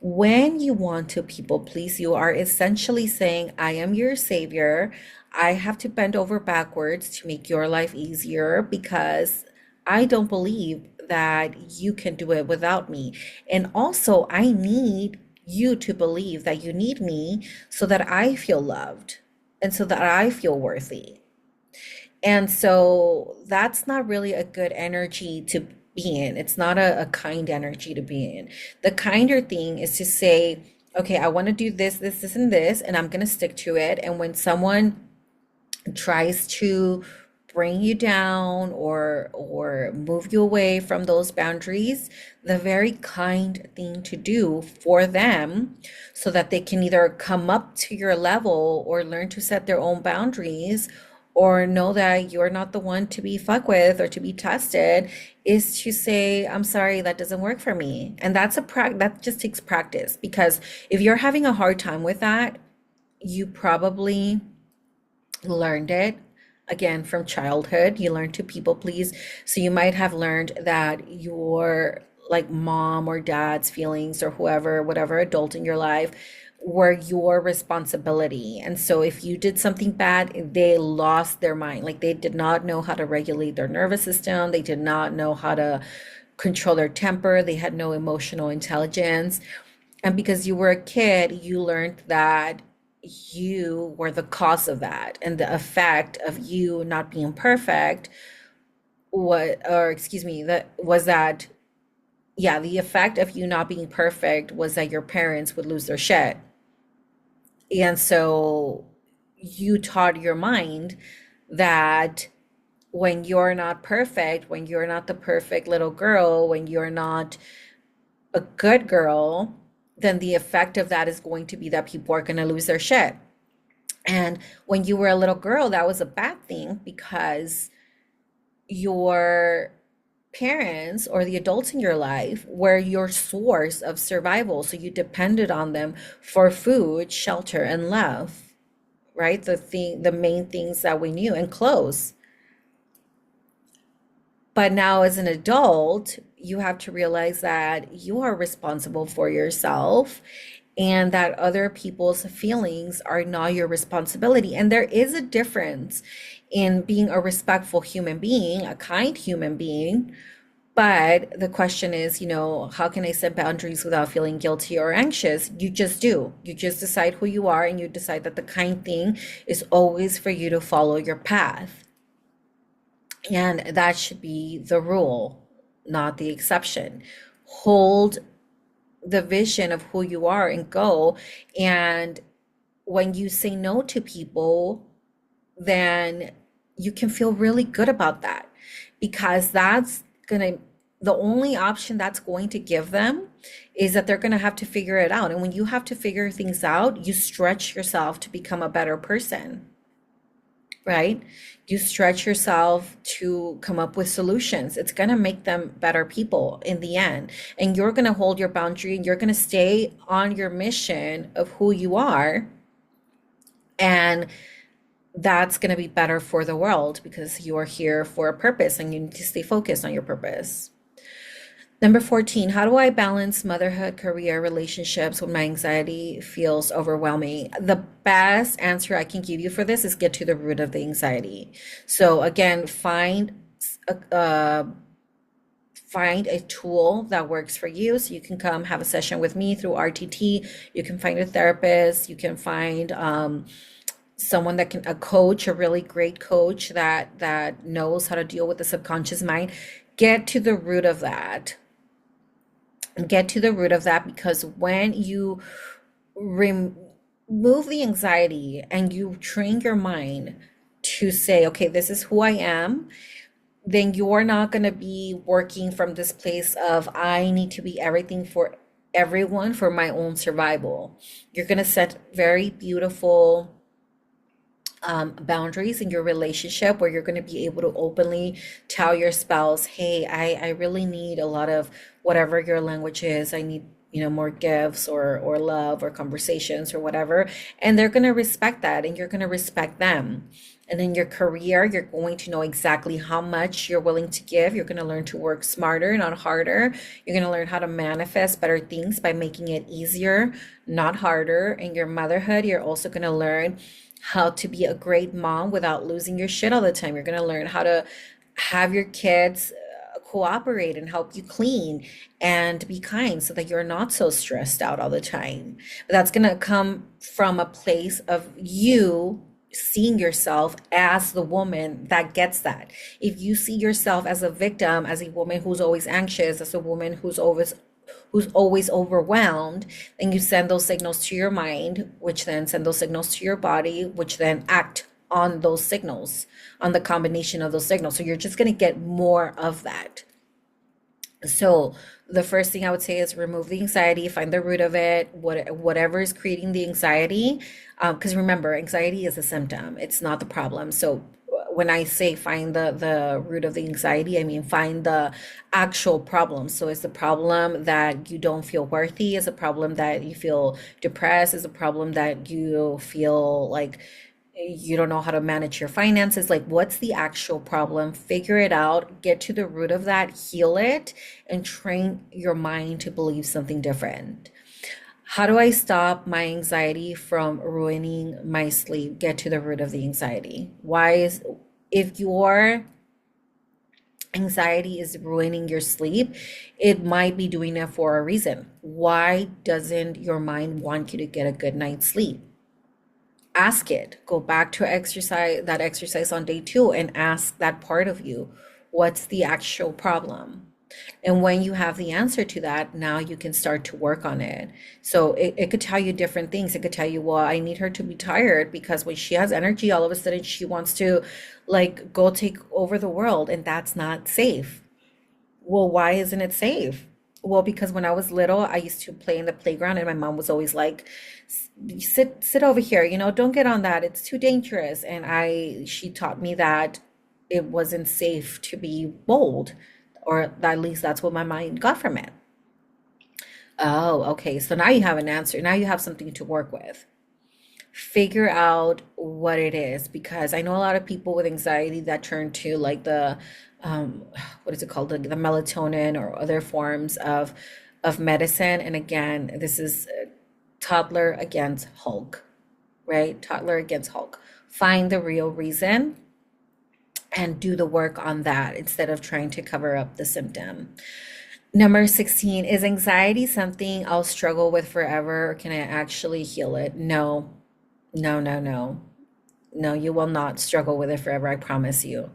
When you want to people please, you are essentially saying, I am your savior. I have to bend over backwards to make your life easier because I don't believe that you can do it without me. And also, I need you to believe that you need me so that I feel loved and so that I feel worthy. And so that's not really a good energy to be in. It's not a kind energy to be in. The kinder thing is to say, okay, I want to do this, and this, and I'm going to stick to it. And when someone tries to bring you down or move you away from those boundaries, the very kind thing to do for them so that they can either come up to your level or learn to set their own boundaries or know that you're not the one to be fucked with or to be tested, is to say, I'm sorry, that doesn't work for me. And that just takes practice, because if you're having a hard time with that, you probably learned it again from childhood. You learned to people please. So you might have learned that your like mom or dad's feelings or whoever, whatever adult in your life, were your responsibility. And so if you did something bad, they lost their mind. Like they did not know how to regulate their nervous system. They did not know how to control their temper. They had no emotional intelligence. And because you were a kid, you learned that you were the cause of that. And the effect of you not being perfect, or excuse me, that was that, yeah, the effect of you not being perfect was that your parents would lose their shit. And so you taught your mind that when you're not perfect, when you're not the perfect little girl, when you're not a good girl, then the effect of that is going to be that people are going to lose their shit. And when you were a little girl, that was a bad thing because your parents or the adults in your life were your source of survival. So you depended on them for food, shelter, and love, right? The main things that we knew, and clothes. But now, as an adult, you have to realize that you are responsible for yourself and that other people's feelings are not your responsibility. And there is a difference in being a respectful human being, a kind human being. But the question is, how can I set boundaries without feeling guilty or anxious? You just do. You just decide who you are and you decide that the kind thing is always for you to follow your path. And that should be the rule, not the exception. Hold the vision of who you are and go. And when you say no to people, then you can feel really good about that, because the only option that's going to give them is that they're going to have to figure it out. And when you have to figure things out, you stretch yourself to become a better person, right? You stretch yourself to come up with solutions. It's going to make them better people in the end. And you're going to hold your boundary and you're going to stay on your mission of who you are. And that's going to be better for the world because you are here for a purpose and you need to stay focused on your purpose. Number 14, how do I balance motherhood, career, relationships when my anxiety feels overwhelming? The best answer I can give you for this is get to the root of the anxiety. So again, find a tool that works for you. So you can come have a session with me through RTT. You can find a therapist. You can find someone a coach, a really great coach that knows how to deal with the subconscious mind. Get to the root of that. Get to the root of that, because when you remove the anxiety and you train your mind to say, okay, this is who I am, then you're not going to be working from this place of, I need to be everything for everyone for my own survival. You're going to set very beautiful boundaries in your relationship where you're going to be able to openly tell your spouse, hey, I really need a lot of whatever your language is. I need, more gifts or love or conversations or whatever. And they're going to respect that and you're going to respect them. And in your career, you're going to know exactly how much you're willing to give. You're going to learn to work smarter, not harder. You're going to learn how to manifest better things by making it easier, not harder. In your motherhood, you're also going to learn how to be a great mom without losing your shit all the time. You're going to learn how to have your kids cooperate and help you clean and be kind so that you're not so stressed out all the time. But that's going to come from a place of you seeing yourself as the woman that gets that. If you see yourself as a victim, as a woman who's always anxious, as a woman who's always overwhelmed, then you send those signals to your mind, which then send those signals to your body, which then act on those signals, on the combination of those signals. So you're just going to get more of that. So the first thing I would say is remove the anxiety, find the root of it, whatever is creating the anxiety. Because remember, anxiety is a symptom, it's not the problem. So when I say find the root of the anxiety, I mean find the actual problem. So is the problem that you don't feel worthy? Is a problem that you feel depressed? Is a problem that you feel like you don't know how to manage your finances? Like, what's the actual problem? Figure it out, get to the root of that, heal it, and train your mind to believe something different. How do I stop my anxiety from ruining my sleep? Get to the root of the anxiety. Why is, if your anxiety is ruining your sleep, it might be doing it for a reason. Why doesn't your mind want you to get a good night's sleep? Ask it. Go back to exercise, that exercise on day two, and ask that part of you, what's the actual problem? And when you have the answer to that, now you can start to work on it. So it could tell you different things. It could tell you, well, I need her to be tired because when she has energy, all of a sudden she wants to like go take over the world, and that's not safe. Well, why isn't it safe? Well, because when I was little, I used to play in the playground, and my mom was always like, sit over here, don't get on that. It's too dangerous." And she taught me that it wasn't safe to be bold, or at least that's what my mind got from it. Oh, okay. So now you have an answer. Now you have something to work with. Figure out what it is, because I know a lot of people with anxiety that turn to like the um what is it called, the melatonin or other forms of medicine. And again, this is toddler against Hulk, right? Toddler against Hulk. Find the real reason and do the work on that instead of trying to cover up the symptom. Number 16, is anxiety something I'll struggle with forever, or can I actually heal it? No, no, no, no. No, you will not struggle with it forever, I promise you.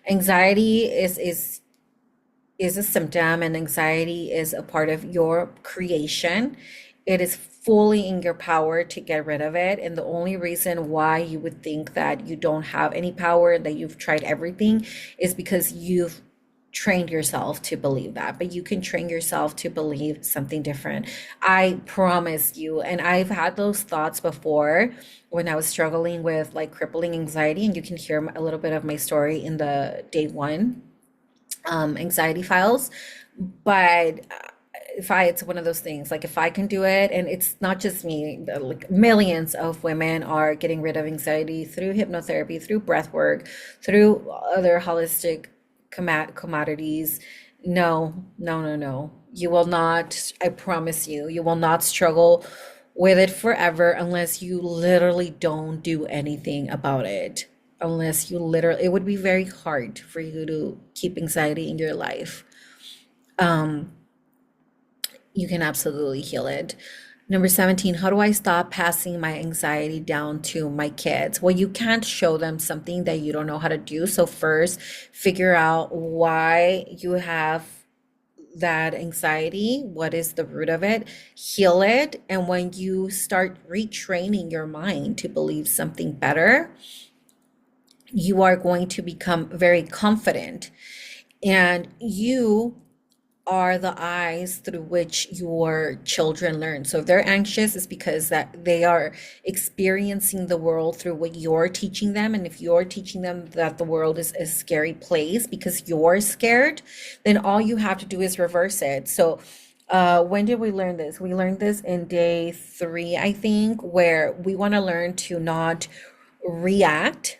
Anxiety is a symptom, and anxiety is a part of your creation. It is fully in your power to get rid of it. And the only reason why you would think that you don't have any power, that you've tried everything, is because you've trained yourself to believe that. But you can train yourself to believe something different. I promise you. And I've had those thoughts before when I was struggling with like crippling anxiety. And you can hear a little bit of my story in the day one anxiety files. But if I, it's one of those things, like if I can do it, and it's not just me, like millions of women are getting rid of anxiety through hypnotherapy, through breath work, through other holistic commodities. No, no, no, no. You will not, I promise you, you will not struggle with it forever unless you literally don't do anything about it. Unless you literally, it would be very hard for you to keep anxiety in your life. Um, you can absolutely heal it. Number 17, how do I stop passing my anxiety down to my kids? Well, you can't show them something that you don't know how to do. So first, figure out why you have that anxiety. What is the root of it? Heal it. And when you start retraining your mind to believe something better, you are going to become very confident, and you are the eyes through which your children learn. So if they're anxious, it's because that they are experiencing the world through what you're teaching them. And if you're teaching them that the world is a scary place because you're scared, then all you have to do is reverse it. So when did we learn this? We learned this in day three, I think, where we want to learn to not react,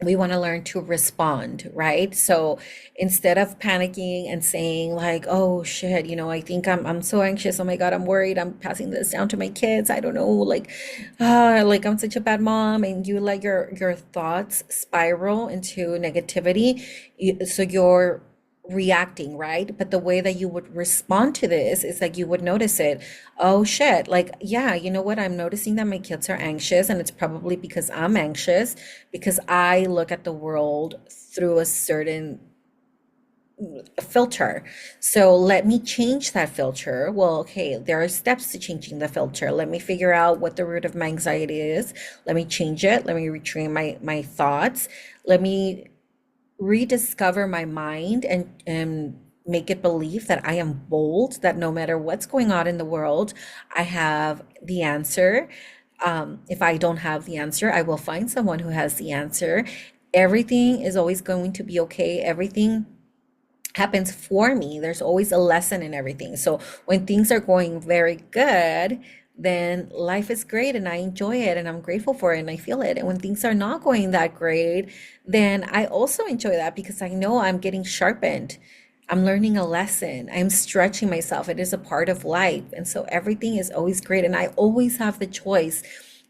we want to learn to respond, right? So instead of panicking and saying like, "Oh shit, I think I'm so anxious. Oh my God, I'm worried. I'm passing this down to my kids. I don't know, like I'm such a bad mom," and you let your thoughts spiral into negativity. So you're reacting, right? But the way that you would respond to this is like you would notice it. Oh shit, like, yeah, you know what? I'm noticing that my kids are anxious, and it's probably because I'm anxious, because I look at the world through a certain filter. So let me change that filter. Well, okay, there are steps to changing the filter. Let me figure out what the root of my anxiety is. Let me change it. Let me retrain my thoughts. Let me rediscover my mind and make it believe that I am bold, that no matter what's going on in the world, I have the answer. If I don't have the answer, I will find someone who has the answer. Everything is always going to be okay. Everything happens for me. There's always a lesson in everything. So when things are going very good, then life is great and I enjoy it and I'm grateful for it and I feel it. And when things are not going that great, then I also enjoy that because I know I'm getting sharpened. I'm learning a lesson. I'm stretching myself. It is a part of life. And so everything is always great. And I always have the choice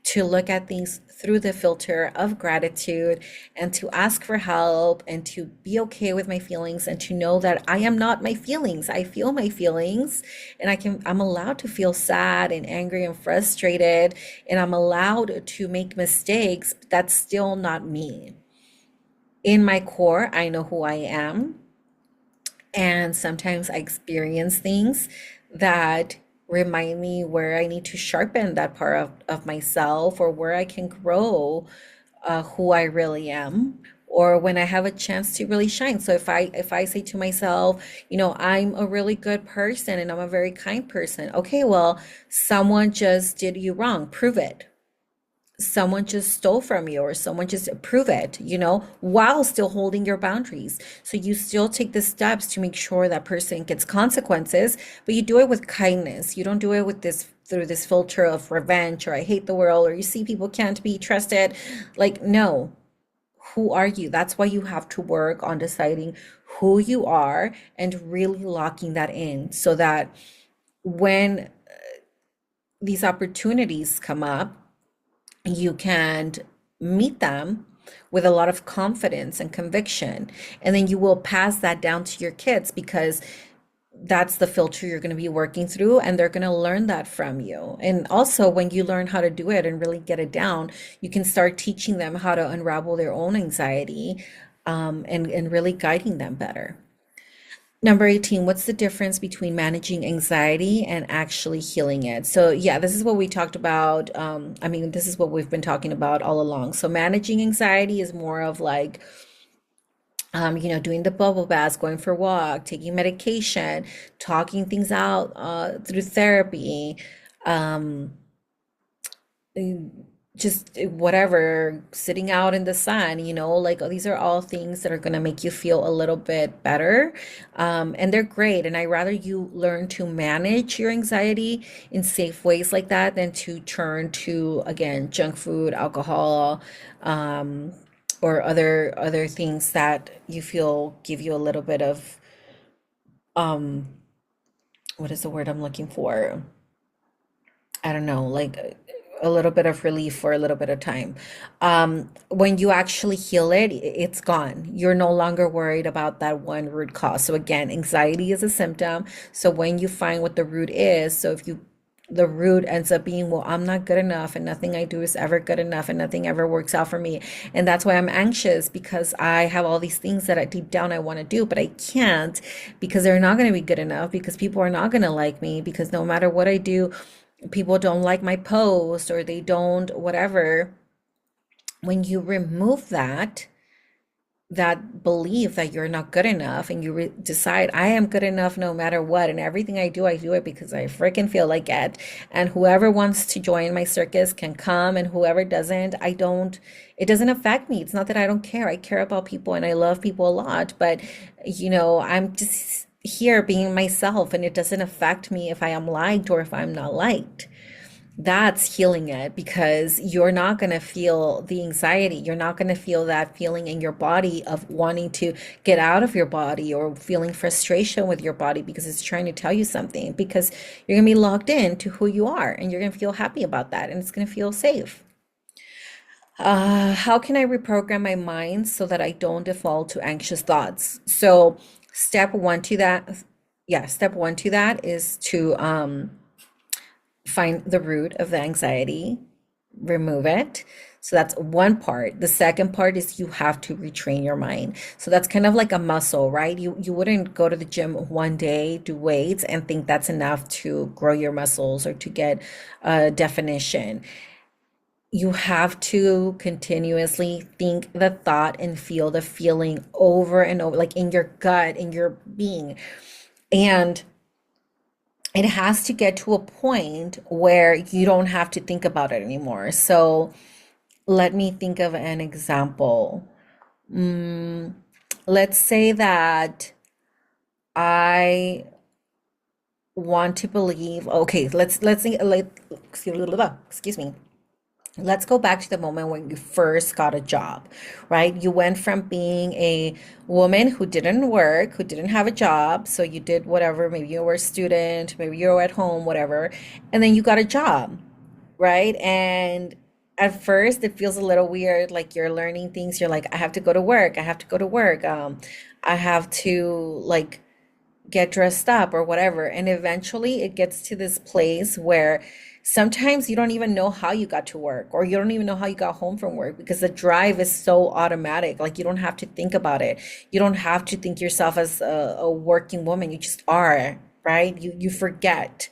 to look at things through the filter of gratitude and to ask for help and to be okay with my feelings and to know that I am not my feelings. I feel my feelings and I'm allowed to feel sad and angry and frustrated and I'm allowed to make mistakes, but that's still not me. In my core, I know who I am. And sometimes I experience things that remind me where I need to sharpen that part of myself or where I can grow who I really am or when I have a chance to really shine. So if I say to myself, I'm a really good person and I'm a very kind person. Okay, well, someone just did you wrong. Prove it. Someone just stole from you or someone just prove it, while still holding your boundaries. So you still take the steps to make sure that person gets consequences, but you do it with kindness. You don't do it with this through this filter of revenge or I hate the world or you see people can't be trusted. Like, no, who are you? That's why you have to work on deciding who you are and really locking that in so that when these opportunities come up, you can meet them with a lot of confidence and conviction. And then you will pass that down to your kids because that's the filter you're going to be working through, and they're going to learn that from you. And also, when you learn how to do it and really get it down, you can start teaching them how to unravel their own anxiety and really guiding them better. Number 18, what's the difference between managing anxiety and actually healing it? So, yeah, this is what we talked about. I mean, this is what we've been talking about all along. So, managing anxiety is more of like, doing the bubble baths, going for a walk, taking medication, talking things out through therapy, um, just whatever, sitting out in the sun, like these are all things that are going to make you feel a little bit better. And they're great. And I rather you learn to manage your anxiety in safe ways like that than to turn to, again, junk food, alcohol, um, or other things that you feel give you a little bit of, um, what is the word I'm looking for? I don't know, like a little bit of relief for a little bit of time. When you actually heal it, it's gone. You're no longer worried about that one root cause. So again, anxiety is a symptom. So when you find what the root is, so if you the root ends up being, well, I'm not good enough and nothing I do is ever good enough and nothing ever works out for me. And that's why I'm anxious because I have all these things that deep down I want to do, but I can't because they're not going to be good enough because people are not going to like me because no matter what I do, people don't like my post or they don't whatever. When you remove that belief that you're not good enough and you decide I am good enough no matter what and everything I do it because I freaking feel like it, and whoever wants to join my circus can come and whoever doesn't, I don't, it doesn't affect me. It's not that I don't care. I care about people and I love people a lot, but I'm just here being myself and it doesn't affect me if I am liked or if I'm not liked. That's healing it because you're not going to feel the anxiety. You're not going to feel that feeling in your body of wanting to get out of your body or feeling frustration with your body because it's trying to tell you something, because you're going to be locked in to who you are and you're going to feel happy about that and it's going to feel safe. How can I reprogram my mind so that I don't default to anxious thoughts? So, step one to that, yeah, step one to that is to find the root of the anxiety, remove it. So that's one part. The second part is you have to retrain your mind. So that's kind of like a muscle, right? You wouldn't go to the gym one day, do weights, and think that's enough to grow your muscles or to get a definition. You have to continuously think the thought and feel the feeling over and over, like in your gut, in your being. And it has to get to a point where you don't have to think about it anymore. So let me think of an example. Mm, let's say that I want to believe, okay, let's think, excuse me. Let's go back to the moment when you first got a job, right? You went from being a woman who didn't work, who didn't have a job, so you did whatever, maybe you were a student, maybe you were at home, whatever, and then you got a job, right? And at first it feels a little weird, like you're learning things, you're like, I have to go to work, I have to go to work, I have to like get dressed up or whatever. And eventually it gets to this place where sometimes you don't even know how you got to work or you don't even know how you got home from work because the drive is so automatic. Like you don't have to think about it. You don't have to think yourself as a working woman. You just are, right? You forget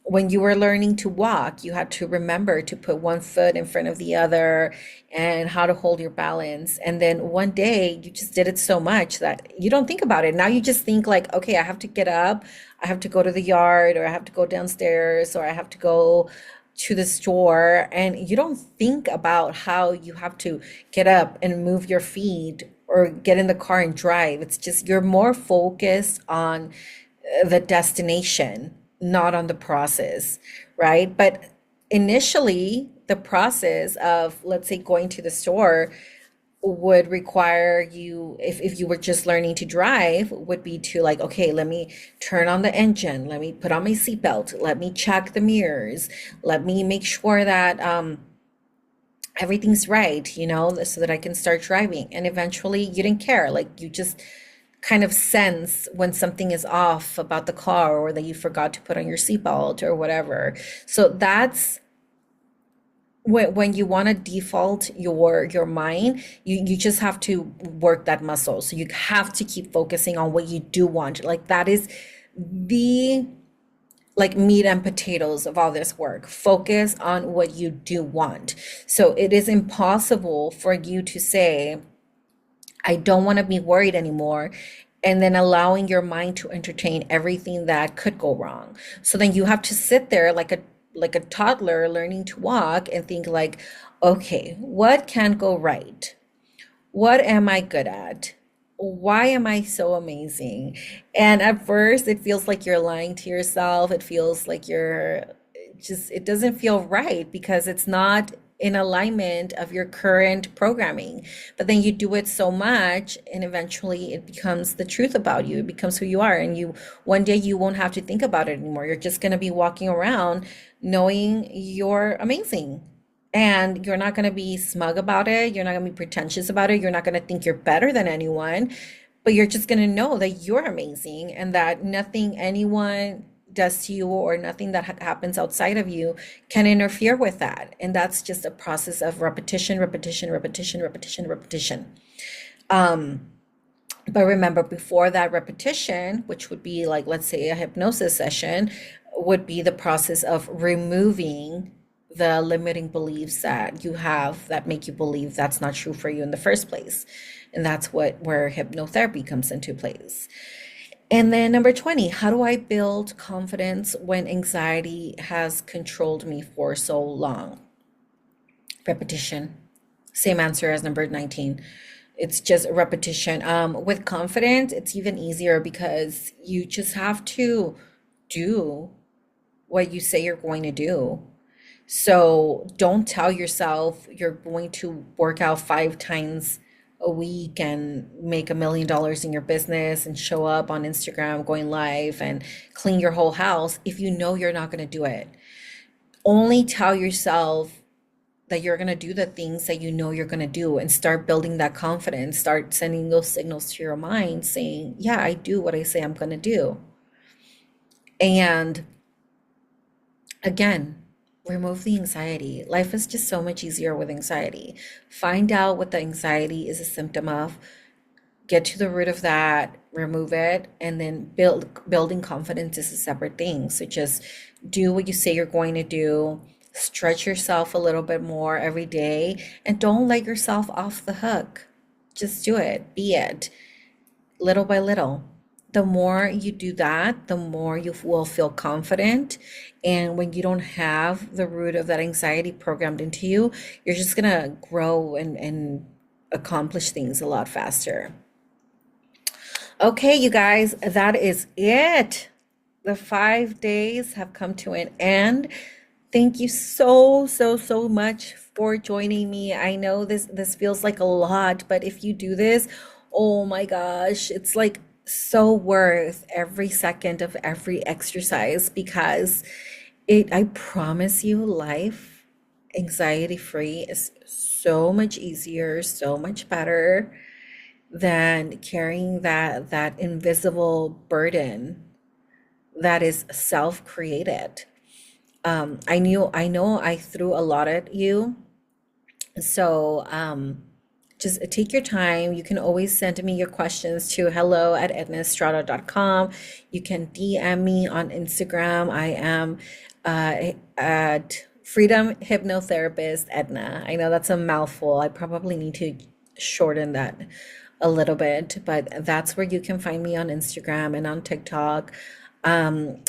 when you were learning to walk, you had to remember to put one foot in front of the other and how to hold your balance. And then one day you just did it so much that you don't think about it. Now you just think like, okay, I have to get up, I have to go to the yard, or I have to go downstairs, or I have to go to the store. And you don't think about how you have to get up and move your feet or get in the car and drive. It's just you're more focused on the destination, not on the process, right? But initially, the process of, let's say, going to the store would require you, if you were just learning to drive, would be to like, okay, let me turn on the engine, let me put on my seatbelt, let me check the mirrors, let me make sure that everything's right, so that I can start driving. And eventually you didn't care. Like you just kind of sense when something is off about the car or that you forgot to put on your seatbelt or whatever. So that's when you want to default your mind, you just have to work that muscle. So you have to keep focusing on what you do want. Like that is the like meat and potatoes of all this work. Focus on what you do want. So it is impossible for you to say, I don't want to be worried anymore. And then allowing your mind to entertain everything that could go wrong. So then you have to sit there like a toddler learning to walk and think like, okay, what can go right? What am I good at? Why am I so amazing? And at first, it feels like you're lying to yourself. It feels like you're just, it doesn't feel right because it's not in alignment of your current programming. But then you do it so much, and eventually it becomes the truth about you. It becomes who you are. And you, one day, you won't have to think about it anymore. You're just going to be walking around knowing you're amazing. And you're not going to be smug about it. You're not going to be pretentious about it. You're not going to think you're better than anyone, but you're just going to know that you're amazing and that nothing anyone does to you or nothing that happens outside of you can interfere with that. And that's just a process of repetition, repetition, repetition, repetition, repetition. Um, but remember, before that repetition, which would be like, let's say, a hypnosis session, would be the process of removing the limiting beliefs that you have that make you believe that's not true for you in the first place. And that's where hypnotherapy comes into place. And then number 20, how do I build confidence when anxiety has controlled me for so long? Repetition. Same answer as number 19. It's just repetition. With confidence, it's even easier because you just have to do what you say you're going to do. So don't tell yourself you're going to work out 5 times a week and make $1 million in your business and show up on Instagram going live and clean your whole house if you know you're not going to do it. Only tell yourself that you're going to do the things that you know you're going to do and start building that confidence. Start sending those signals to your mind saying, yeah, I do what I say I'm going to do. And again, remove the anxiety. Life is just so much easier with anxiety. Find out what the anxiety is a symptom of, get to the root of that, remove it, and then building confidence is a separate thing. So just do what you say you're going to do. Stretch yourself a little bit more every day and don't let yourself off the hook. Just do it. Be it little by little. The more you do that, the more you will feel confident. And when you don't have the root of that anxiety programmed into you, you're just gonna grow and accomplish things a lot faster. Okay, you guys, that is it. The 5 days have come to an end. Thank you so much for joining me. I know this feels like a lot, but if you do this, oh my gosh, it's like so worth every second of every exercise because I promise you, life anxiety free is so much easier, so much better than carrying that invisible burden that is self-created. I know I threw a lot at you. So just take your time. You can always send me your questions to hello@ednaestrada.com. You can DM me on Instagram. I am at Freedom Hypnotherapist Edna. I know that's a mouthful. I probably need to shorten that a little bit, but that's where you can find me on Instagram and on TikTok. Um,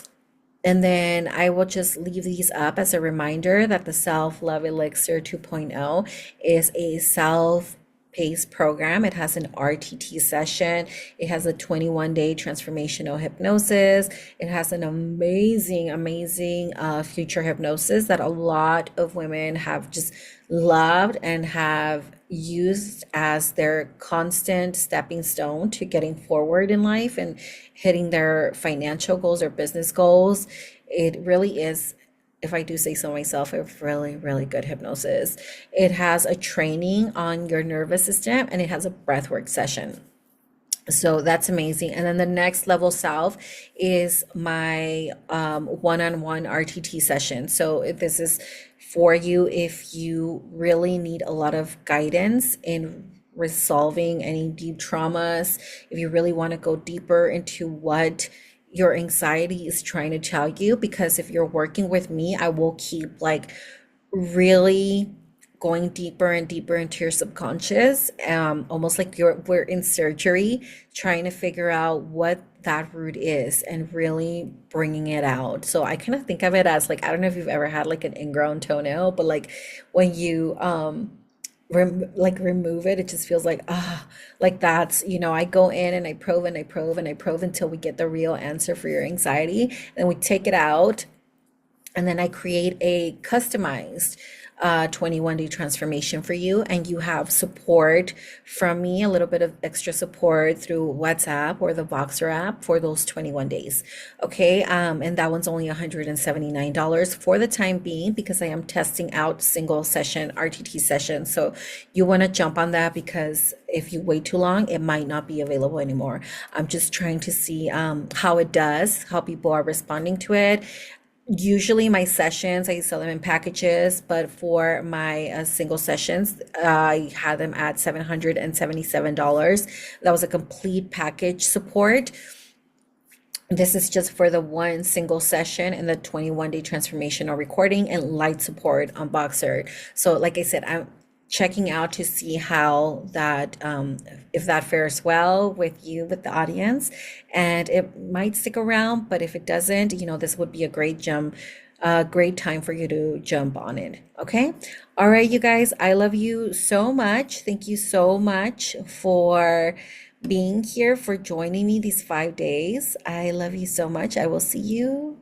and then I will just leave these up as a reminder that the Self Love Elixir 2.0 is a self-paced program. It has an RTT session. It has a 21-day transformational hypnosis. It has an amazing future hypnosis that a lot of women have just loved and have used as their constant stepping stone to getting forward in life and hitting their financial goals or business goals. It really is, if I do say so myself, a really good hypnosis. It has a training on your nervous system and it has a breathwork session. So that's amazing. And then the next level self is my one-on-one RTT session. So this is for you if you really need a lot of guidance in resolving any deep traumas, if you really want to go deeper into what your anxiety is trying to tell you, because if you're working with me, I will keep like really going deeper and deeper into your subconscious, almost like we're in surgery, trying to figure out what that root is and really bringing it out. So I kind of think of it as like, I don't know if you've ever had like an ingrown toenail, but like when you like remove it, it just feels like like that's, I go in and I probe and I probe and I probe until we get the real answer for your anxiety. And then we take it out and then I create a customized 21-day transformation for you. And you have support from me, a little bit of extra support through WhatsApp or the Voxer app for those 21 days. Okay. And that one's only $179 for the time being because I am testing out single session RTT sessions. So you want to jump on that because if you wait too long, it might not be available anymore. I'm just trying to see how it does, how people are responding to it. Usually my sessions, I sell them in packages, but for my single sessions, I had them at $777. That was a complete package support. This is just for the one single session and the 21-day transformational recording and light support on Boxer. So like I said, I'm checking out to see how that if that fares well with you, with the audience, and it might stick around, but if it doesn't, this would be a great time for you to jump on it. Okay. All right, you guys, I love you so much. Thank you so much for being here, for joining me these 5 days. I love you so much. I will see you